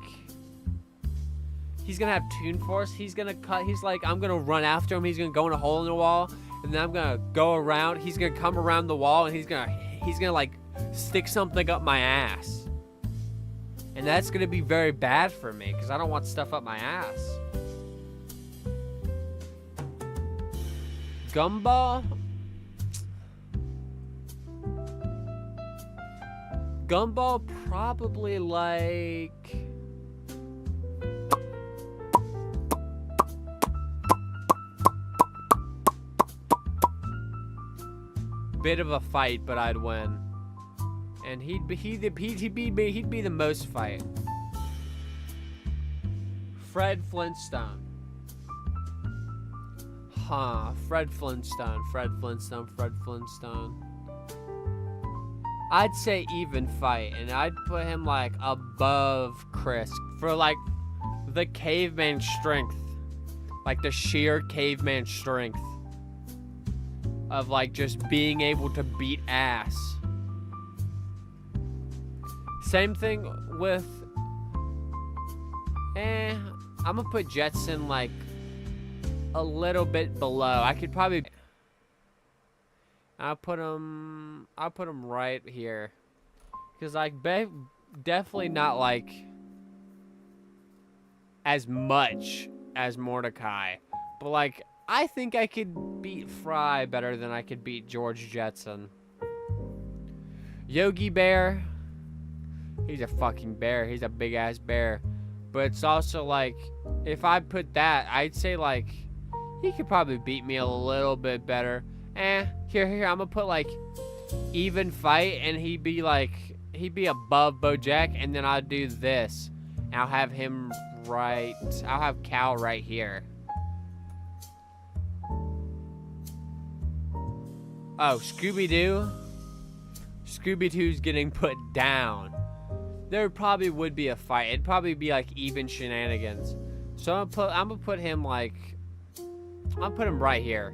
he's gonna have Toon Force. He's gonna cut. He's like I'm gonna run after him. He's gonna go in a hole in the wall, and then I'm gonna go around. He's gonna come around the wall, and he's gonna like stick something up my ass. And that's going to be very bad for me because I don't want stuff up my ass. Gumball? Gumball probably like... bit of a fight, but I'd win. And he'd be the most fight. Fred Flintstone. Fred Flintstone. I'd say even fight, and I'd put him like above Chris for like the caveman strength. Like the sheer caveman strength of like just being able to beat ass. Same thing with, I'm gonna put Jetson like a little bit below. I could probably, I'll put him right here. Cause like, definitely not like as much as Mordecai. But like, I think I could beat Fry better than I could beat George Jetson. Yogi Bear. He's a fucking bear. He's a big ass bear. But it's also like, if I put that, I'd say like, he could probably beat me a little bit better. Here, I'm gonna put like, even fight, and he'd be above Bojack, and then I'll do this. And I'll have him right, I'll have Cal right here. Oh, Scooby-Doo? Scooby-Doo's getting put down. there probably would be a fight. It'd probably be like even shenanigans. So I'm gonna put him like, I'll put him right here,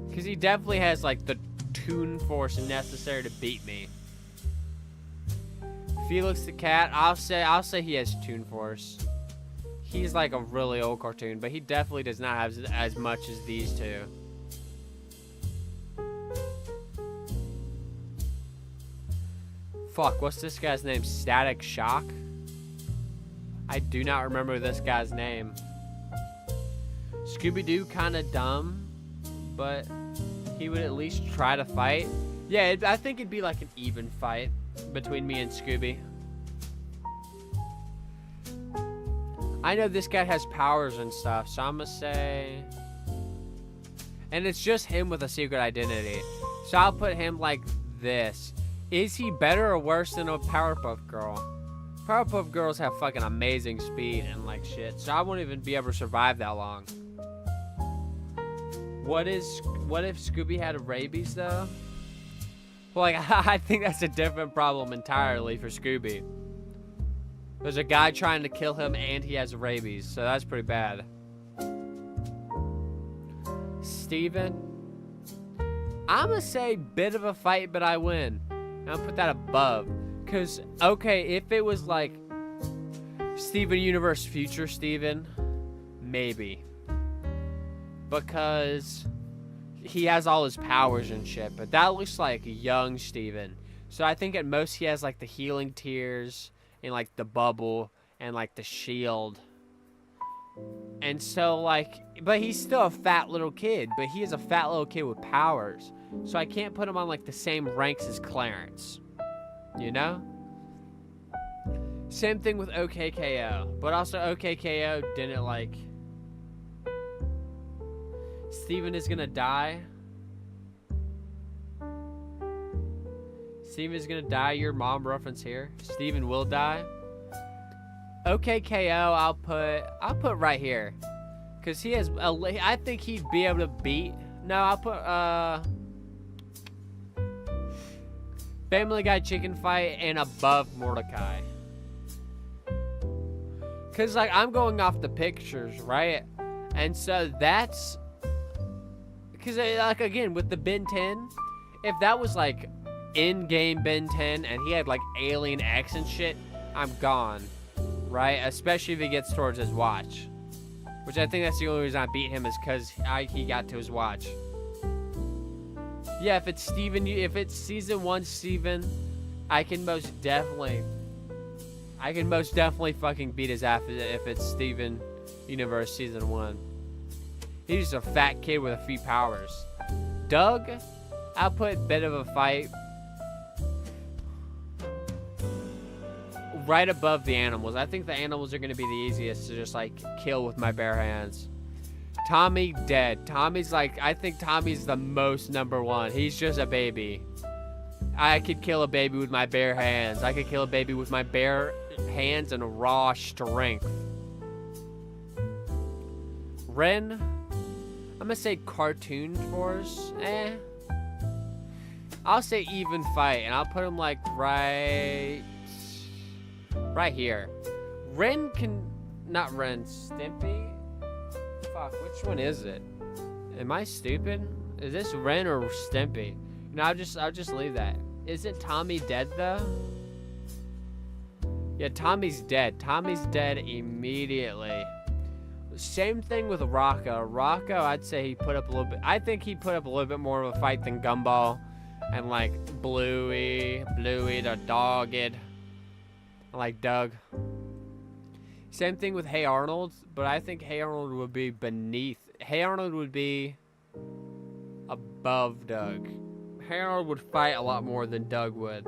because he definitely has like the toon force necessary to beat me. Felix the cat, I'll say he has toon force. He's like a really old cartoon, but he definitely does not have as much as these two. Fuck, what's this guy's name? Static Shock? I do not remember this guy's name. Scooby-Doo kinda dumb, but he would at least try to fight. Yeah, I think it'd be like an even fight between me and Scooby. I know this guy has powers and stuff, so I'm gonna say... And it's just him with a secret identity. So I'll put him like this. Is he better or worse than a Powerpuff Girl? Powerpuff Girls have fucking amazing speed and like shit, so I won't even be able to survive that long. What if Scooby had rabies though? Well, like, I think that's a different problem entirely for Scooby. There's a guy trying to kill him and he has rabies, so that's pretty bad. Steven? I'm gonna say bit of a fight, but I win. I'll put that above. Because, okay, if it was like Steven Universe Future Steven, maybe. Because he has all his powers and shit, but that looks like young Steven. So I think at most he has like the healing tears and like the bubble and like the shield. And so like, but he's still a fat little kid, but he is a fat little kid with powers. So I can't put him on like the same ranks as Clarence, you know? Same thing with OKKO, but also OKKO didn't like... Steven is gonna die. Steven is gonna die, your mom reference here. Steven will die. OKKO I'll put right here. Cause he has I think he'd be able to beat... No, I'll put Family Guy chicken fight and above Mordecai. Cause like I'm going off the pictures, right? And so that's because like again with the Ben 10, if that was like in-game Ben 10 and he had like Alien X and shit, I'm gone, right? Especially if he gets towards his watch, which I think that's the only reason I beat him is because he got to his watch. Yeah, if it's Steven, if it's season 1 Steven, I can most definitely fucking beat his ass if it's Steven Universe season 1. He's just a fat kid with a few powers. Doug, I'll put bit of a fight right above the animals. I think the animals are going to be the easiest to just like kill with my bare hands. Tommy, dead. Tommy's like, I think Tommy's the most #1. He's just a baby. I could kill a baby with my bare hands. I could kill a baby with my bare hands and raw strength. Ren, I'm gonna say cartoon force. I'll say even fight, and I'll put him like right here. Ren can, not Ren, Stimpy. Fuck, which one is it? Am I stupid? Is this Ren or Stimpy? No, I'll just leave that. Isn't Tommy dead though? Yeah, Tommy's dead. Tommy's dead immediately. Same thing with Rocco. Rocco, I'd say he put up a little bit. I think he put up a little bit more of a fight than Gumball and like Bluey the Dogged. I like Doug. Same thing with Hey Arnold, but I think Hey Arnold would be beneath. Hey Arnold would be above Doug. Hey Arnold would fight a lot more than Doug would.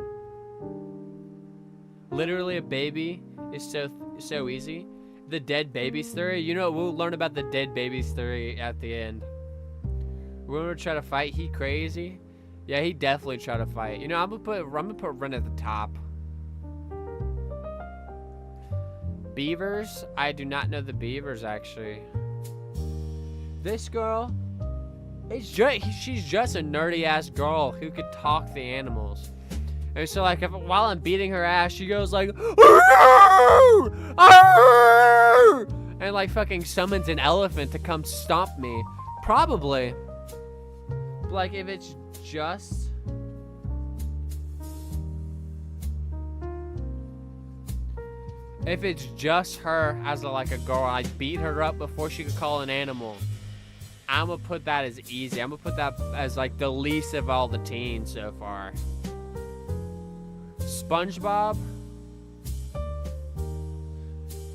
Literally a baby is so easy. The dead babies theory. You know, we'll learn about the dead babies theory at the end. We're gonna try to fight. He crazy? Yeah, he definitely try to fight. You know, I'm gonna put Ren at the top. Beavers? I do not know the beavers actually. This girl, she's just a nerdy ass girl who could talk the animals. And so like while I'm beating her ass, she goes like, "Arr!" "Arr! Arr!" and like fucking summons an elephant to come stomp me. Probably. Like if it's just her as like a girl, I beat her up before she could call an animal. I'm gonna put that as easy. I'm gonna put that as like the least of all the teens so far. SpongeBob.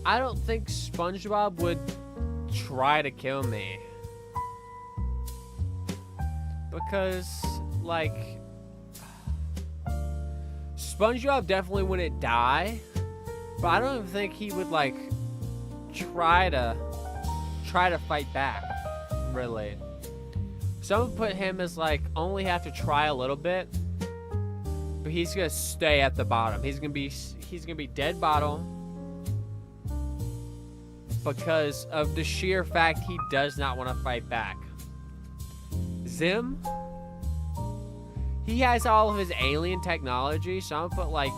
I don't think SpongeBob would try to kill me. Because, like, SpongeBob definitely wouldn't die. But I don't even think he would, like, try to fight back. Really. So I'm gonna put him as like only have to try a little bit, but he's gonna stay at the bottom. He's gonna be dead bottom because of the sheer fact he does not want to fight back. Zim, he has all of his alien technology, so I'm gonna put like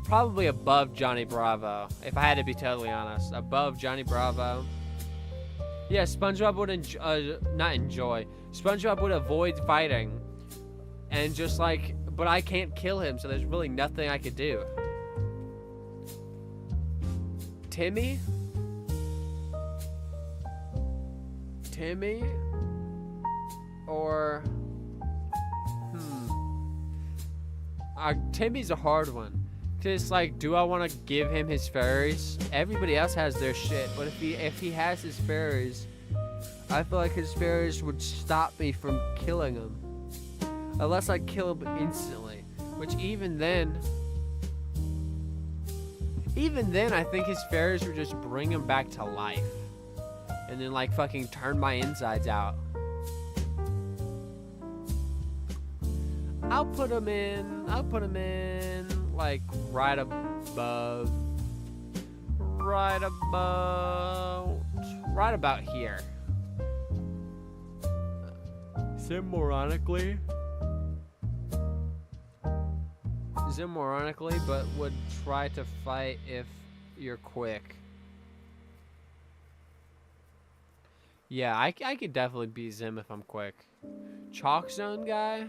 probably above Johnny Bravo, if I had to be totally honest. Above Johnny Bravo. Yeah, SpongeBob would not enjoy. SpongeBob would avoid fighting. And just like, but I can't kill him, so there's really nothing I could do. Timmy? Or... Timmy's a hard one. Cause like, do I want to give him his fairies? Everybody else has their shit, but if he has his fairies, I feel like his fairies would stop me from killing him, unless I kill him instantly. Which even then, I think his fairies would just bring him back to life, and then like fucking turn my insides out. I'll put him in like right about here. Zim ironically, but would try to fight if you're quick. Yeah, I could definitely beat Zim if I'm quick. Chalk Zone guy?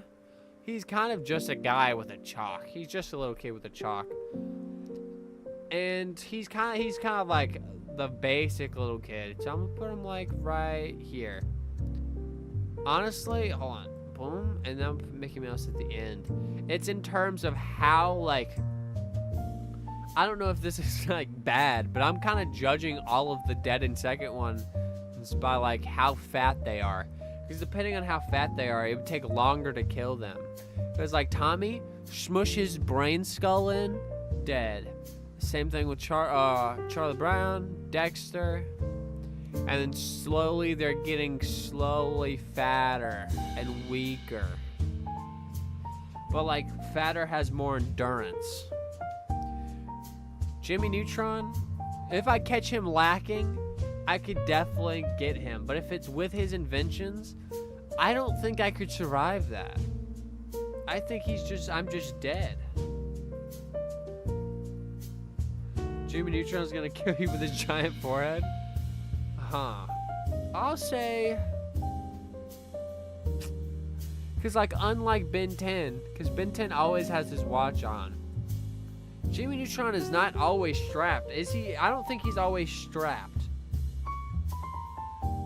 He's kind of just a guy with a chalk. He's just a little kid with a chalk. And he's kind of like the basic little kid. So I'm gonna put him like right here. Honestly, hold on. Boom. And then I'm Mickey Mouse at the end. It's in terms of how, like, I don't know if this is like bad, but I'm kind of judging all of the dead in second one by like how fat they are. Because depending on how fat they are, it would take longer to kill them. Because like Tommy, smush his brain skull in, dead. Same thing with Charlie Brown, Dexter. And then slowly they're getting slowly fatter and weaker. But like fatter has more endurance. Jimmy Neutron, if I catch him lacking, I could definitely get him. But if it's with his inventions, I don't think I could survive that. I think I'm just dead. Jimmy Neutron's gonna kill you with his giant forehead? Huh. I'll say... Because like, unlike Ben 10, because Ben 10 always has his watch on. Jimmy Neutron is not always strapped. Is he? I don't think he's always strapped.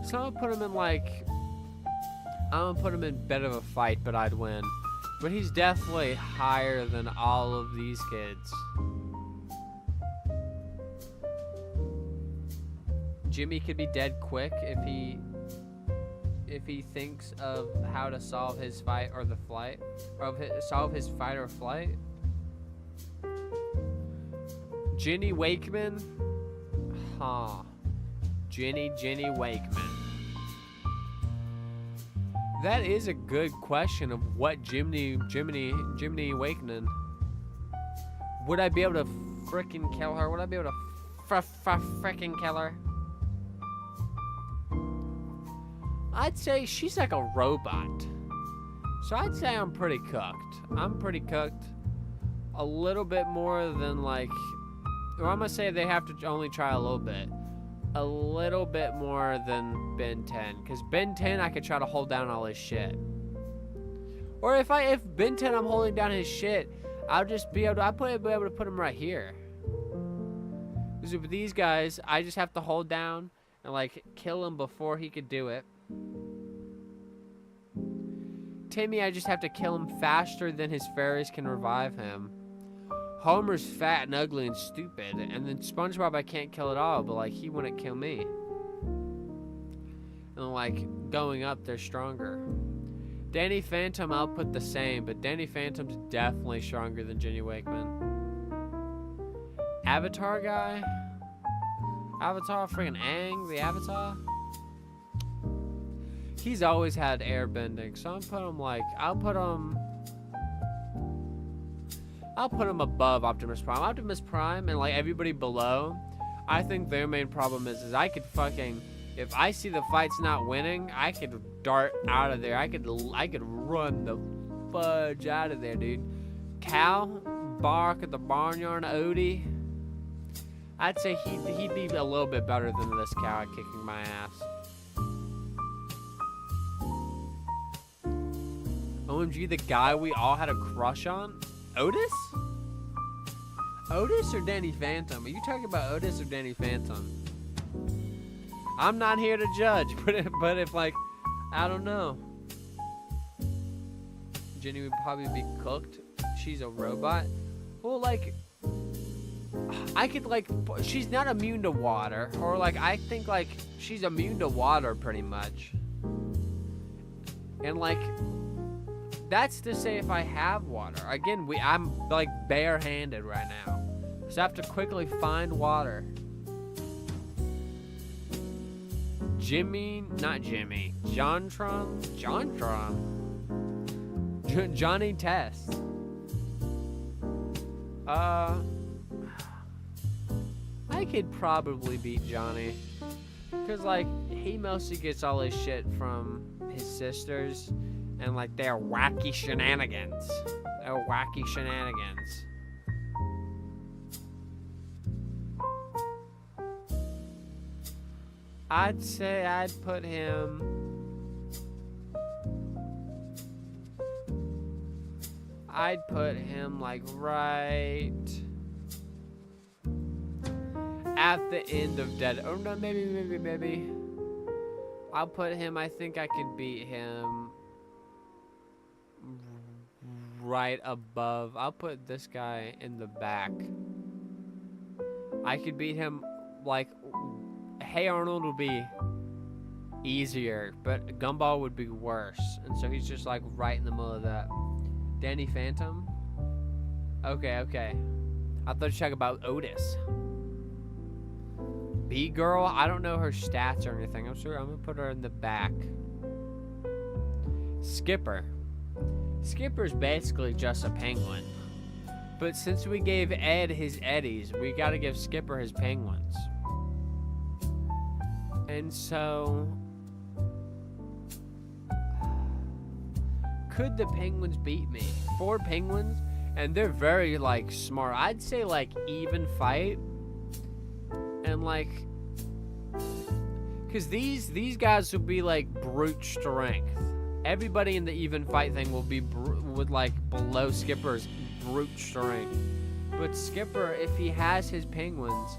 So I'm gonna put him in like... I'm gonna put him in bit of a fight, but I'd win. But he's definitely higher than all of these kids. Jimmy could be dead quick if he thinks of how to solve his fight or the flight, or solve his fight or flight. Jenny Wakeman, huh? Jenny Wakeman. That is a good question of what Jiminy Wakeman. Would I be able to frickin' kill her? Would I be able to frickin' kill her? I'd say she's like a robot. So I'd say I'm pretty cooked. I'm pretty cooked. A little bit more than like or I'm gonna say they have to only try a little bit more than Ben 10, because Ben 10 I could try to hold down all his shit. Or if Ben 10 I'm holding down his shit, I'll just be able to be able to put him right here. Because with these guys, I just have to hold down and like kill him before he could do it. Timmy, I just have to kill him faster than his fairies can revive him. Homer's fat and ugly and stupid, and then SpongeBob I can't kill at all, but like he wouldn't kill me. And like going up, they're stronger. Danny Phantom, I'll put the same, but Danny Phantom's definitely stronger than Jenny Wakeman. Avatar guy? Avatar, friggin' Aang, the Avatar? He's always had airbending, so I'll put him above Optimus Prime. Optimus Prime and like everybody below, I think their main problem is I could fucking, if I see the fight's not winning, I could dart out of there. I could run the fudge out of there, dude. Cal, Bark at the Barnyard, Odie. I'd say he'd be a little bit better than this cow at kicking my ass. OMG, the guy we all had a crush on? Otis? Otis or Danny Phantom? Are you talking about Otis or Danny Phantom? I'm not here to judge, but if like, I don't know. Jenny would probably be cooked. She's a robot. Well, like, I could like, she's not immune to water, or like, I think like she's immune to water pretty much. And like, that's to say if I have water. Again, I'm like barehanded right now. So I have to quickly find water. Johnny Test. I could probably beat Johnny. Because like, he mostly gets all his shit from his sisters. And like their wacky shenanigans. I'd say I'd put him like right at the end of Dead. Oh no, maybe. I'll put him, I think I could beat him right above. I'll put this guy in the back. I could beat him like, Hey Arnold would be easier, but Gumball would be worse. And so he's just like right in the middle of that. Danny Phantom? Okay. I thought you were talking about Otis. B-Girl, I don't know her stats or anything. I'm gonna put her in the back. Skipper. Skipper's basically just a penguin. But since we gave Ed his eddies, we gotta give Skipper his penguins. And so, could the penguins beat me? 4 penguins, and they're very like smart. I'd say like even fight, and like, cause these guys would be like brute strength. Everybody in the even fight thing will be like below Skipper's brute strength. But Skipper, if he has his penguins,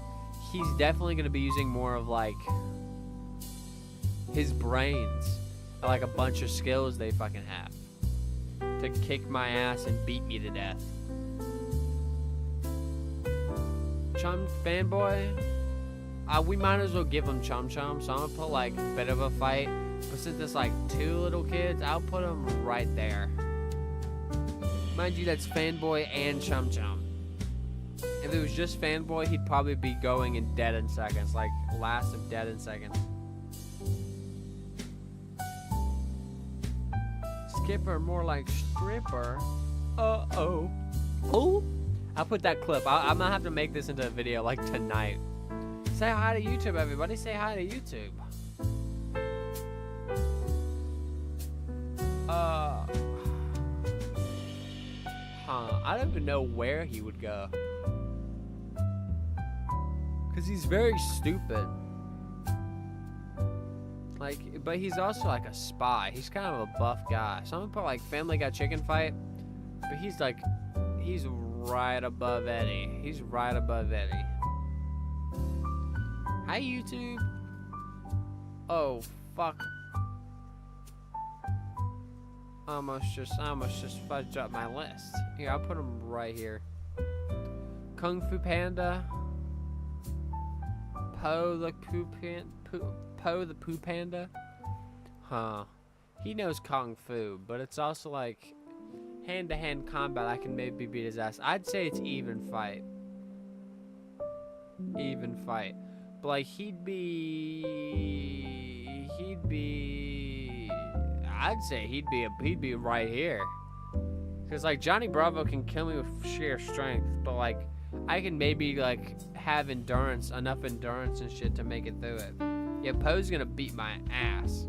he's definitely gonna be using more of like his brains, like a bunch of skills they fucking have to kick my ass and beat me to death. Chum Fanboy, we might as well give him Chum Chum, so I'm gonna put like a bit of a fight. But since it's like 2 little kids, I'll put them right there. Mind you, that's Fanboy and Chum Chum. If it was just Fanboy, he'd probably be going in dead in seconds, like last of dead in seconds. Skipper, more like stripper. Oh. I'll put that clip. I'm gonna have to make this into a video like tonight. Say hi to YouTube, everybody. Say hi to YouTube. I don't even know where he would go. Because he's very stupid. Like, but he's also like a spy. He's kind of a buff guy. So I'm gonna put like Family Guy chicken fight. But he's like, he's right above Eddie. He's right above Eddie. Hi, YouTube. Oh, fuck. I almost just fudged up my list. Here, I'll put him right here. Kung Fu Panda. Poe the Poo Panda. Huh. He knows Kung Fu, but it's also like hand-to-hand combat. I can maybe beat his ass. I'd say it's even fight. Even fight. But like I'd say he'd be right here. Cause like Johnny Bravo can kill me with sheer strength, but like I can maybe like have endurance, enough endurance and shit to make it through it. Yeah, Poe's gonna beat my ass.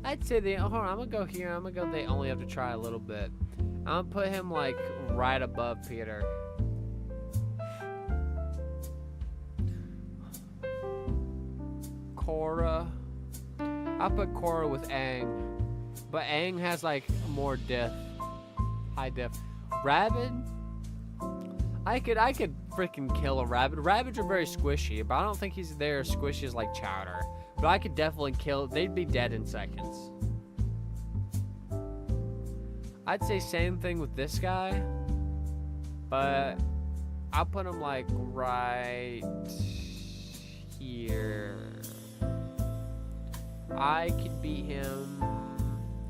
I'd say hold on, I'm gonna go here. I'm gonna go. They only have to try a little bit. I'm gonna put him like right above Peter. Korra. I'll put Korra with Aang. But Aang has like more diff. High diff. Rabbit? I could freaking kill a rabbit. Rabbits are very squishy, but I don't think he's there as squishy as like Chowder. But I could definitely kill. They'd be dead in seconds. I'd say same thing with this guy. But I'll put him like right here. I could beat him.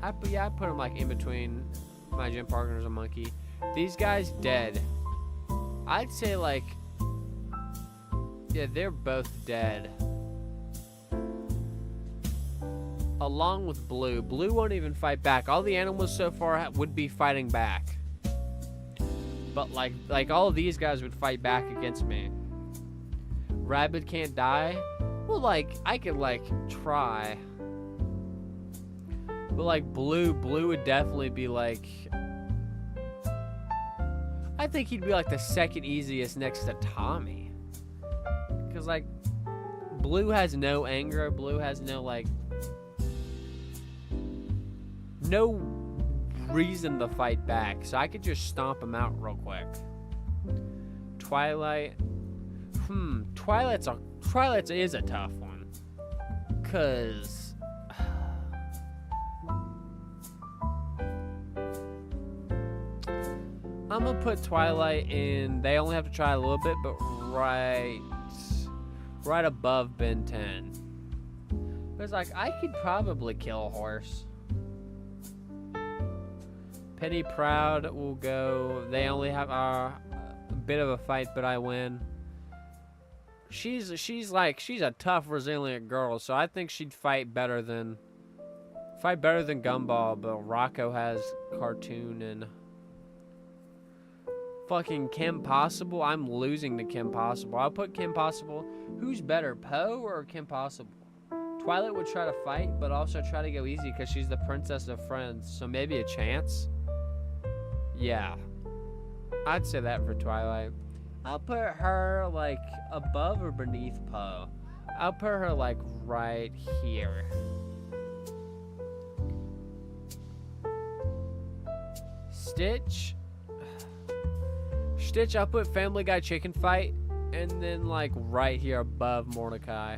I'd put him like in between my gym partners and Monkey. These guys dead. I'd say like, yeah, they're both dead. Along with Blue. Blue won't even fight back. All the animals so far would be fighting back. But like all of these guys would fight back against me. Rabbit can't die. Well, like I could like try. But like Blue would definitely be like, I think he'd be like the second easiest next to Tommy. Cause like Blue has no anger. Blue has no like no reason to fight back. So I could just stomp him out real quick. Twilight. Twilight is a tough one. Cause I'm gonna put Twilight in. They only have to try a little bit, but right above Ben 10. It's like I could probably kill a horse. Penny Proud will go. They only have a bit of a fight, but I win. She's a tough, resilient girl, so I think she'd fight better than Gumball. But Rocco has Cartoon and fucking Kim Possible. I'm losing to Kim Possible. I'll put Kim Possible. Who's better, Poe or Kim Possible? Twilight would try to fight, but also try to go easy because she's the princess of friends. So maybe a chance. Yeah, I'd say that for Twilight. I'll put her like above or beneath Poe. I'll put her like right here. Stitch, I'll put Family Guy chicken fight, and then like right here above Mordecai,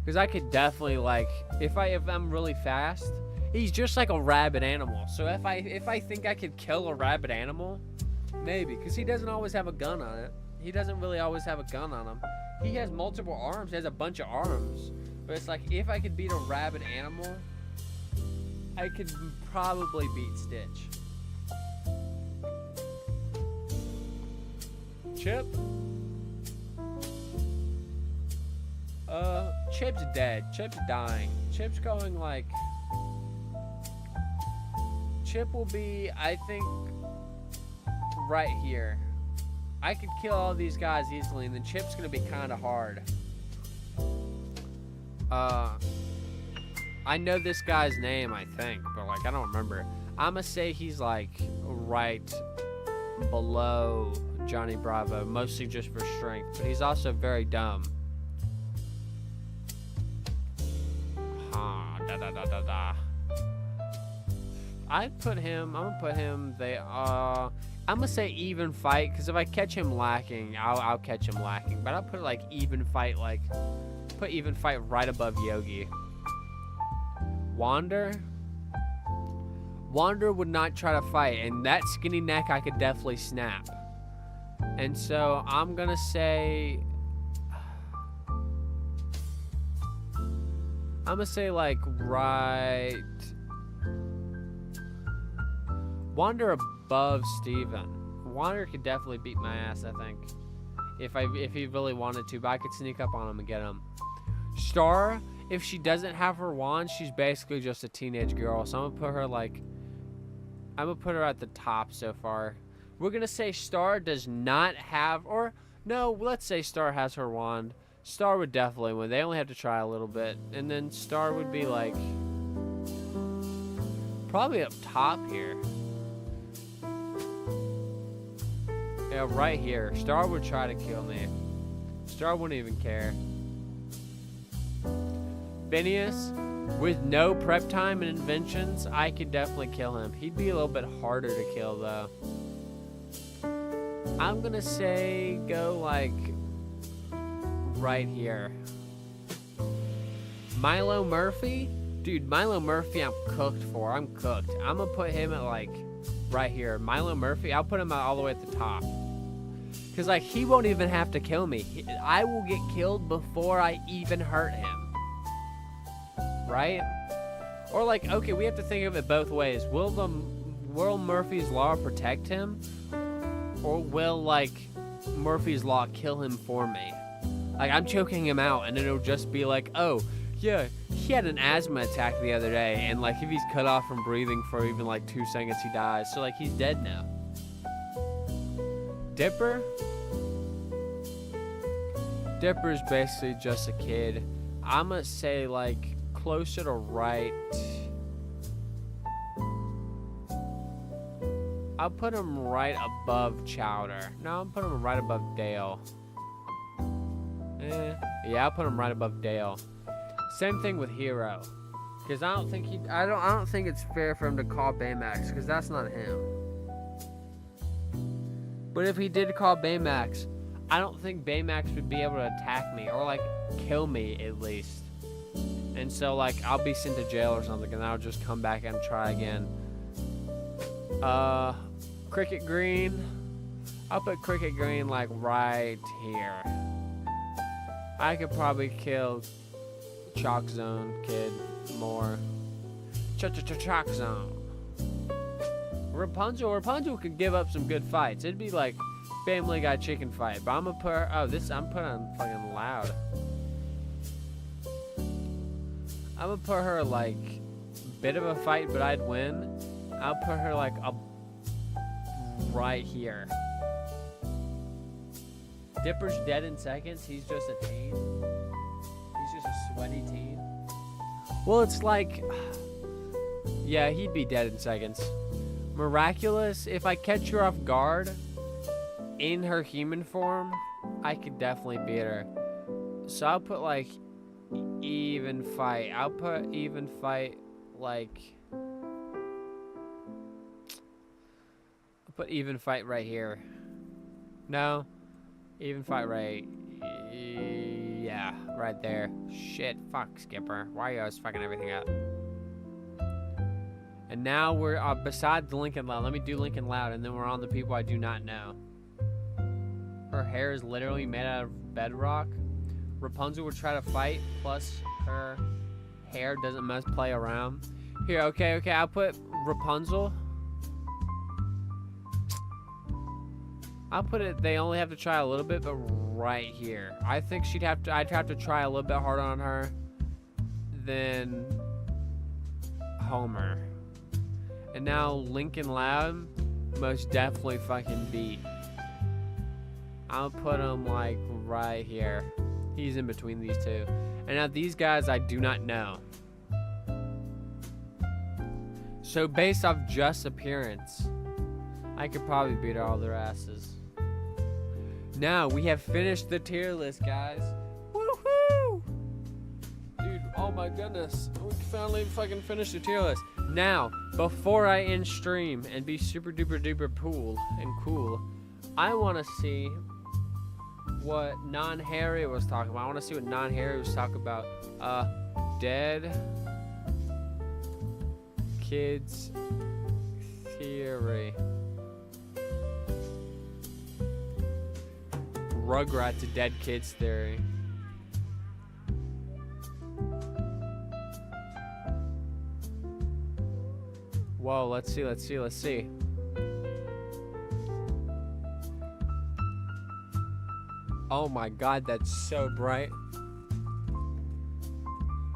because I could definitely like if I'm really fast. He's just like a rabid animal. So if I think I could kill a rabid animal, maybe, because he doesn't always have a gun on it. He doesn't really always have a gun on him. He has multiple arms. He has a bunch of arms. But it's like if I could beat a rabid animal, I could probably beat Stitch. Chip? Chip's dead. Chip's dying. Chip's going like... Chip will be, I think, right here. I could kill all these guys easily, and then Chip's gonna be kind of hard. I know this guy's name, I think, but like I don't remember. I'ma say he's like right below Johnny Bravo, mostly just for strength, but he's also very dumb. I'm gonna put him, I'm gonna say even fight, because if I catch him lacking, I'll catch him lacking, but I'll put like even fight, put even fight right above Yogi. Wander would not try to fight, and that skinny neck I could definitely snap. And so I'm gonna say, like right, Wander above Steven. Wander could definitely beat my ass, I think, if he really wanted to, but I could sneak up on him and get him. Star, if she doesn't have her wand, she's basically just a teenage girl, so I'm gonna put her at the top so far. We're gonna say Star does not have, or no, let's say Star has her wand. Star would definitely win. They only have to try a little bit, and then Star would be like probably up top here. Yeah, right here. Star would try to kill me. Star wouldn't even care. Phineas, with no prep time and inventions, I could definitely kill him. He'd be a little bit harder to kill, though. I'm gonna say go like right here. Milo Murphy? Dude, Milo Murphy I'm cooked for. I'm cooked. I'm gonna put him at like right here. Milo Murphy, I'll put him all the way at the top. Because like he won't even have to kill me. I will get killed before I even hurt him. Right? Or like, okay, we have to think of it both ways. Will Murphy's Law protect him? Or will like Murphy's Law kill him for me? Like I'm choking him out and it'll just be like, oh yeah, he had an asthma attack the other day, and like if he's cut off from breathing for even like 2 seconds he dies, so like he's dead now. Dipper's basically just a kid. I'm gonna say like closer to right. I'll put him right above Chowder. No, I'll put him right above Dale. Yeah, I'll put him right above Dale. Same thing with Hero, because I don't think it's fair for him to call Baymax, because that's not him. But if he did call Baymax, I don't think Baymax would be able to attack me or like kill me at least. And so like I'll be sent to jail or something, and I'll just come back and try again. Cricket Green. I'll put Cricket Green like right here. I could probably kill Chalk Zone Kid more. Chalk Zone. Rapunzel could give up some good fights. It'd be like Family Guy chicken fight. But I'm gonna put her, I'm putting on fucking loud. I'm gonna put her like bit of a fight, but I'd win. I'll put her like right here. Dipper's dead in seconds. He's just a teen. He's just a sweaty teen. Well, it's like, yeah, he'd be dead in seconds. Miraculous, if I catch her off guard in her human form, I could definitely beat her. So I'll put like even fight. I'll put even fight like, I'll put even fight right here. No, even fight right. Yeah, right there. Shit, fuck, Skipper. Why are you always fucking everything up? And now we're besides Lincoln Loud. Let me do Lincoln Loud, and then we're on the people I do not know. Her hair is literally made out of bedrock. Rapunzel would try to fight, plus her hair doesn't must play around. Here, okay, I'll put Rapunzel. I'll put it, they only have to try a little bit, but right here. I think I'd have to try a little bit harder on her than Homer. And now Lincoln Loud most definitely fucking beat. I'll put him like right here. He's in between these two. And now these guys I do not know. So based off just appearance, I could probably beat all their asses. Now we have finished the tier list, guys. Woohoo! Dude, oh my goodness. We finally fucking finished the tier list. Now, before I end stream and be super duper duper cool, I want to see what Non-Harry was talking about. I want to see what Non-Harry was talking about. Dead kids theory. Rugrats dead kids theory. Whoa, let's see. Oh my god, that's so bright.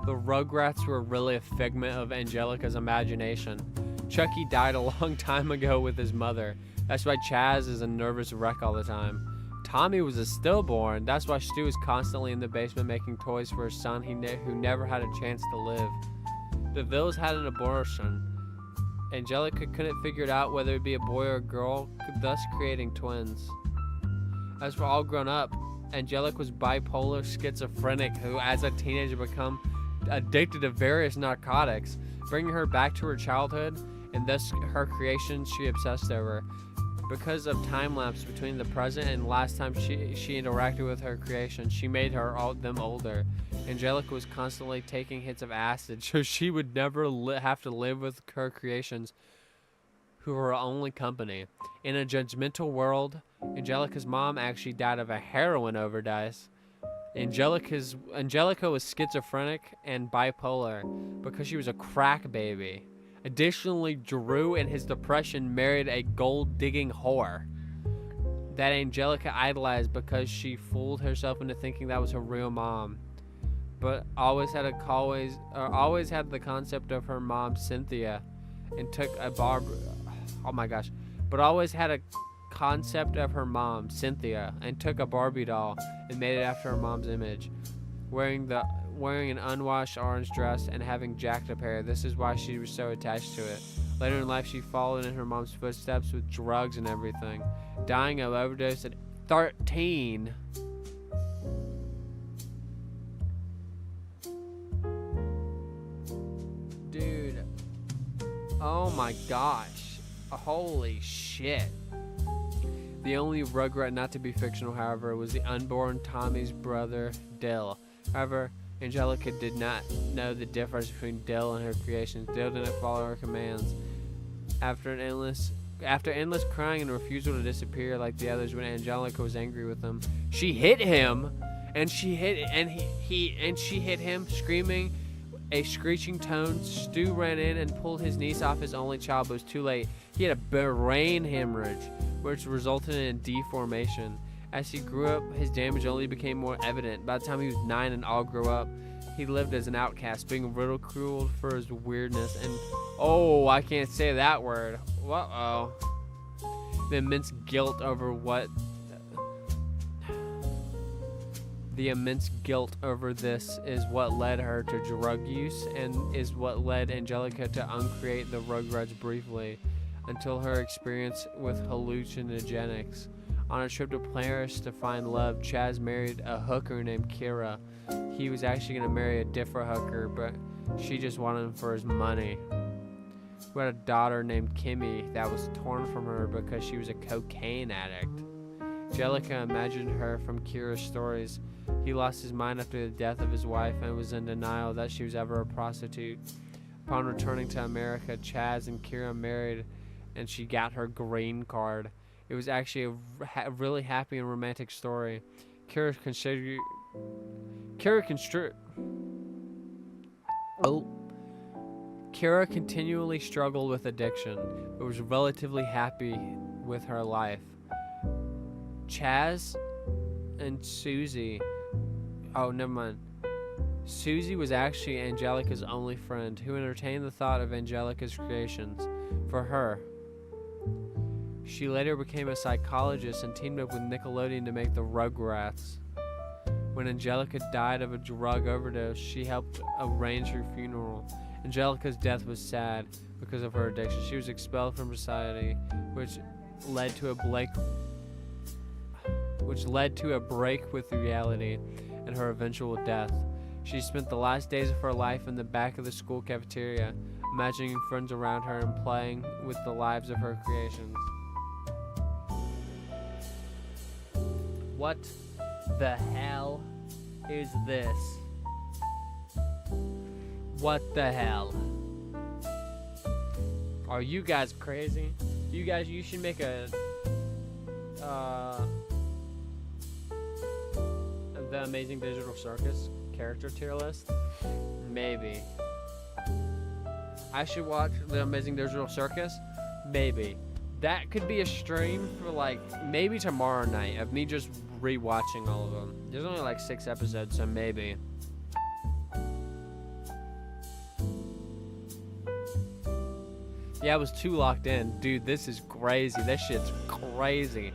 The Rugrats were really a figment of Angelica's imagination. Chucky died a long time ago with his mother. That's why Chaz is a nervous wreck all the time. Tommy was a stillborn. That's why Stu is constantly in the basement making toys for his son who never had a chance to live. The Vills had an abortion. Angelica couldn't figure it out whether it'd be a boy or a girl, thus creating twins. As for all grown up, Angelica was bipolar schizophrenic who as a teenager became addicted to various narcotics, bringing her back to her childhood and thus her creations she obsessed over. Because of time lapse between the present and last time she interacted with her creation, she made them older. Angelica was constantly taking hits of acid, so she would never have to live with her creations, who were her only company. In a judgmental world, Angelica's mom actually died of a heroin overdose. Angelica was schizophrenic and bipolar because she was a crack baby. Additionally, Drew in his depression married a gold-digging whore that Angelica idolized because she fooled herself into thinking that was her real mom, but always had the concept of her mom Cynthia, and took a Barbie doll and made it after her mom's image, wearing an unwashed orange dress and having jacked up hair. This is why she was so attached to it. Later in life, she followed in her mom's footsteps with drugs and everything, dying of overdose at 13. Dude. Oh my gosh. Holy shit. The only Rugrat not to be fictional, however, was the unborn Tommy's brother, Dill. However, Angelica did not know the difference between Dill and her creations. Dill didn't follow her commands. After endless crying and refusal to disappear like the others when Angelica was angry with him, she hit him, and she hit him, screaming a screeching tone. Stu ran in and pulled his niece off his only child, but it was too late. He had a brain hemorrhage, which resulted in deformation. As he grew up, his damage only became more evident. By the time he was 9 and all grew up, he lived as an outcast, being ridiculed for his weirdness and, oh, I can't say that word. Uh-oh. The immense guilt over this is what led her to drug use and is what led Angelica to uncreate the Rugrats briefly until her experience with hallucinogenics. On a trip to Paris to find love, Chaz married a hooker named Kira. He was actually going to marry a different hooker, but she just wanted him for his money. We had a daughter named Kimmy that was torn from her because she was a cocaine addict. Angelica imagined her from Kira's stories. He lost his mind after the death of his wife and was in denial that she was ever a prostitute. Upon returning to America, Chaz and Kira married, and she got her green card. It was actually a really happy and romantic story. Kira continually struggled with addiction, but was relatively happy with her life. Chaz and Susie. Oh, never mind. Susie was actually Angelica's only friend who entertained the thought of Angelica's creations for her. She later became a psychologist and teamed up with Nickelodeon to make the Rugrats. When Angelica died of a drug overdose, she helped arrange her funeral. Angelica's death was sad because of her addiction. She was expelled from society, which led to which led to a break with reality and her eventual death. She spent the last days of her life in the back of the school cafeteria, imagining friends around her and playing with the lives of her creations. What the hell is this? What the hell? Are you guys crazy? You should make a The Amazing Digital Circus character tier list. Maybe. I should watch The Amazing Digital Circus. Maybe. That could be a stream for like maybe tomorrow night of me just rewatching all of them. There's only like 6 episodes, so maybe. Yeah, I was too locked in. Dude, this is crazy. This shit's crazy.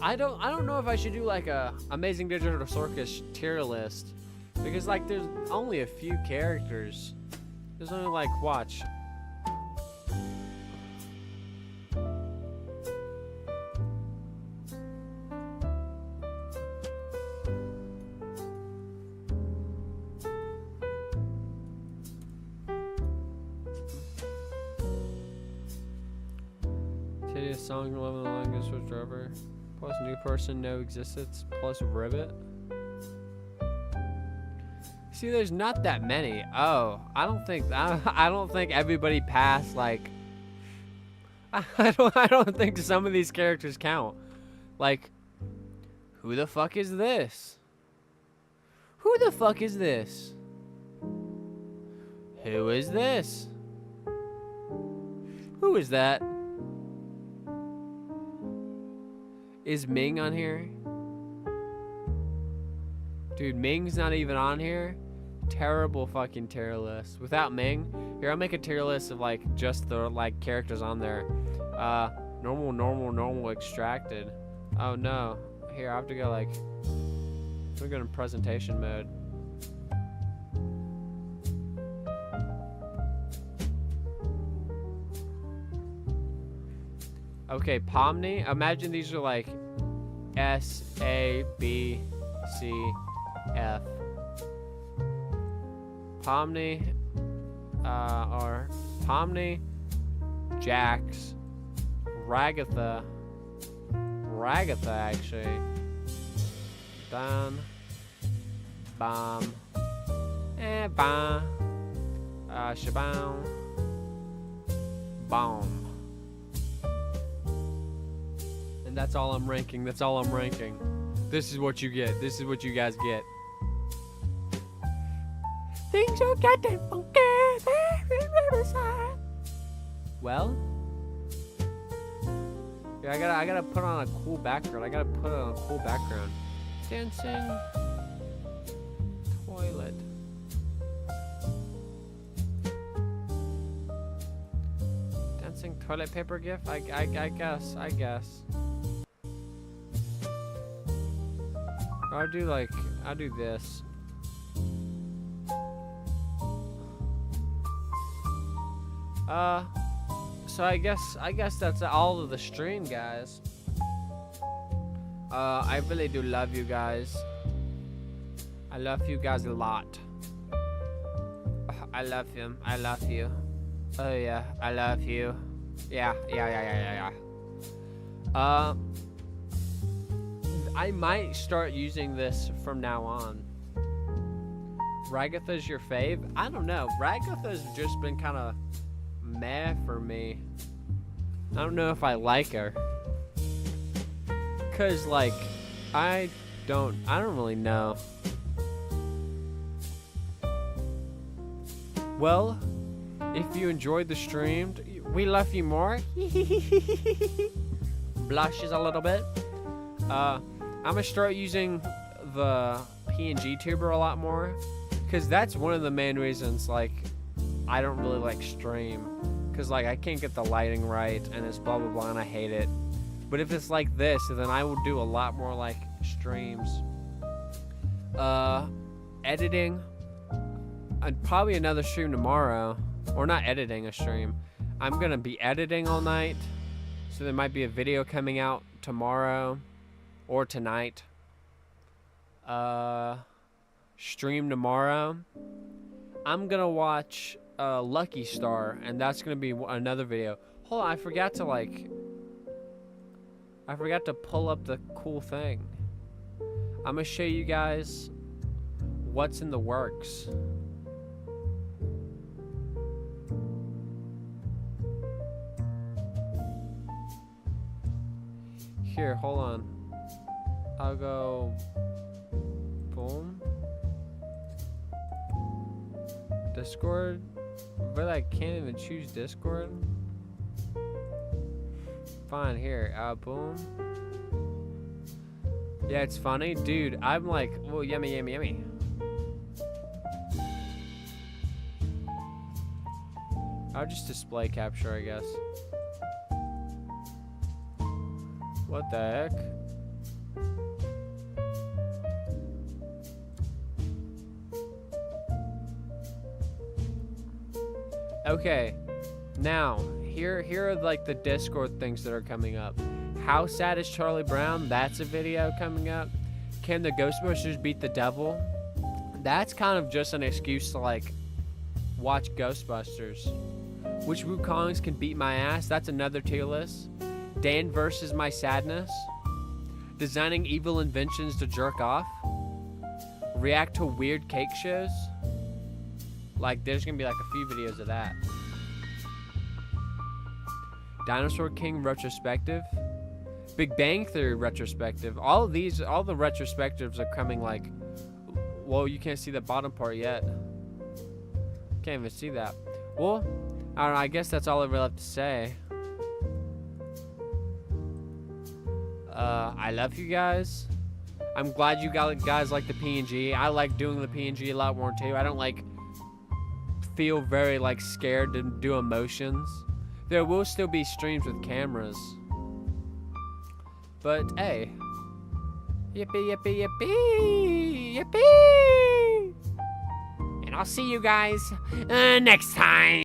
I don't know if I should do like a Amazing Digital Circus tier list, because like there's only a few characters. There's only like, watch. Tedious song, 11 the longest was Drover. Plus new person, no existence, plus ribbit. See, there's not that many. Oh, I don't think everybody passed like I don't think some of these characters count. Like, who the fuck is this? Who the fuck is this? Who is this? Who is that? Is Ming on here? Dude, Ming's not even on here. Terrible fucking tier list. Without Ming, here, I'll make a tier list of like just the like characters on there. Normal, extracted. Oh no. Here, I have to go like, I'm going to presentation mode. Okay, Pomni. Imagine these are like S, A, B, C, F. Pomni, or Pomni, Jax, Ragatha actually, Don, Bomb, Bomb, Shabound, Bomb. And that's all I'm ranking. That's all I'm ranking. This is what you get. This is what you guys get. Things are getting funky. Well, yeah, I gotta put on a cool background. Dancing toilet. Dancing toilet paper gif. I guess. I'll do this. So I guess that's all of the stream, guys. I really do love you guys. I love you guys a lot. I love him. I love you. Oh yeah, I love you. Yeah. I might start using this from now on. Ragatha's your fave? I don't know. Ragatha's just been kind of meh for me. I don't know if I like her. Cause like, I don't really know. Well, if you enjoyed the stream, we love you more. Blushes a little bit. I'm gonna start using the PNG tuber a lot more, cause that's one of the main reasons like I don't really like stream, cause like I can't get the lighting right and it's blah blah blah and I hate it. But if it's like this, then I will do a lot more like streams. Editing, and probably another stream tomorrow, or not editing a stream. I'm gonna be editing all night, So there might be a video coming out tomorrow or tonight. Stream tomorrow. I'm gonna watch Lucky Star, and that's gonna be another video. Hold on, I forgot to pull up the cool thing. I'm gonna show you guys what's in the works. Here, hold on. I'll go boom. Discord, but I can't even choose Discord. Fine, here, boom. Yeah, it's funny, dude. I'm like, oh, yummy, yummy, yummy. I'll just display capture, I guess. What the heck? Okay, now here are like the Discord things that are coming up. How sad is Charlie Brown? That's a video coming up. Can the Ghostbusters beat the devil? That's kind of just an excuse to like watch Ghostbusters. Which Wukongs can beat my ass? That's another tier list. Dan versus my sadness. Designing evil inventions to jerk off. React to weird cake shows. Like, there's gonna be like a few videos of that. Dinosaur King retrospective. Big Bang Theory retrospective. All the retrospectives are coming like, whoa, you can't see the bottom part yet. Can't even see that. Well, I don't know, I guess that's all I really have to say. I love you guys. I'm glad you guys like the PNG. I like doing the PNG a lot more too. I don't like feel very like scared to do emotions. There will still be streams with cameras. But hey. Yippee, yippee, yippee, yippee. And I'll see you guys next time.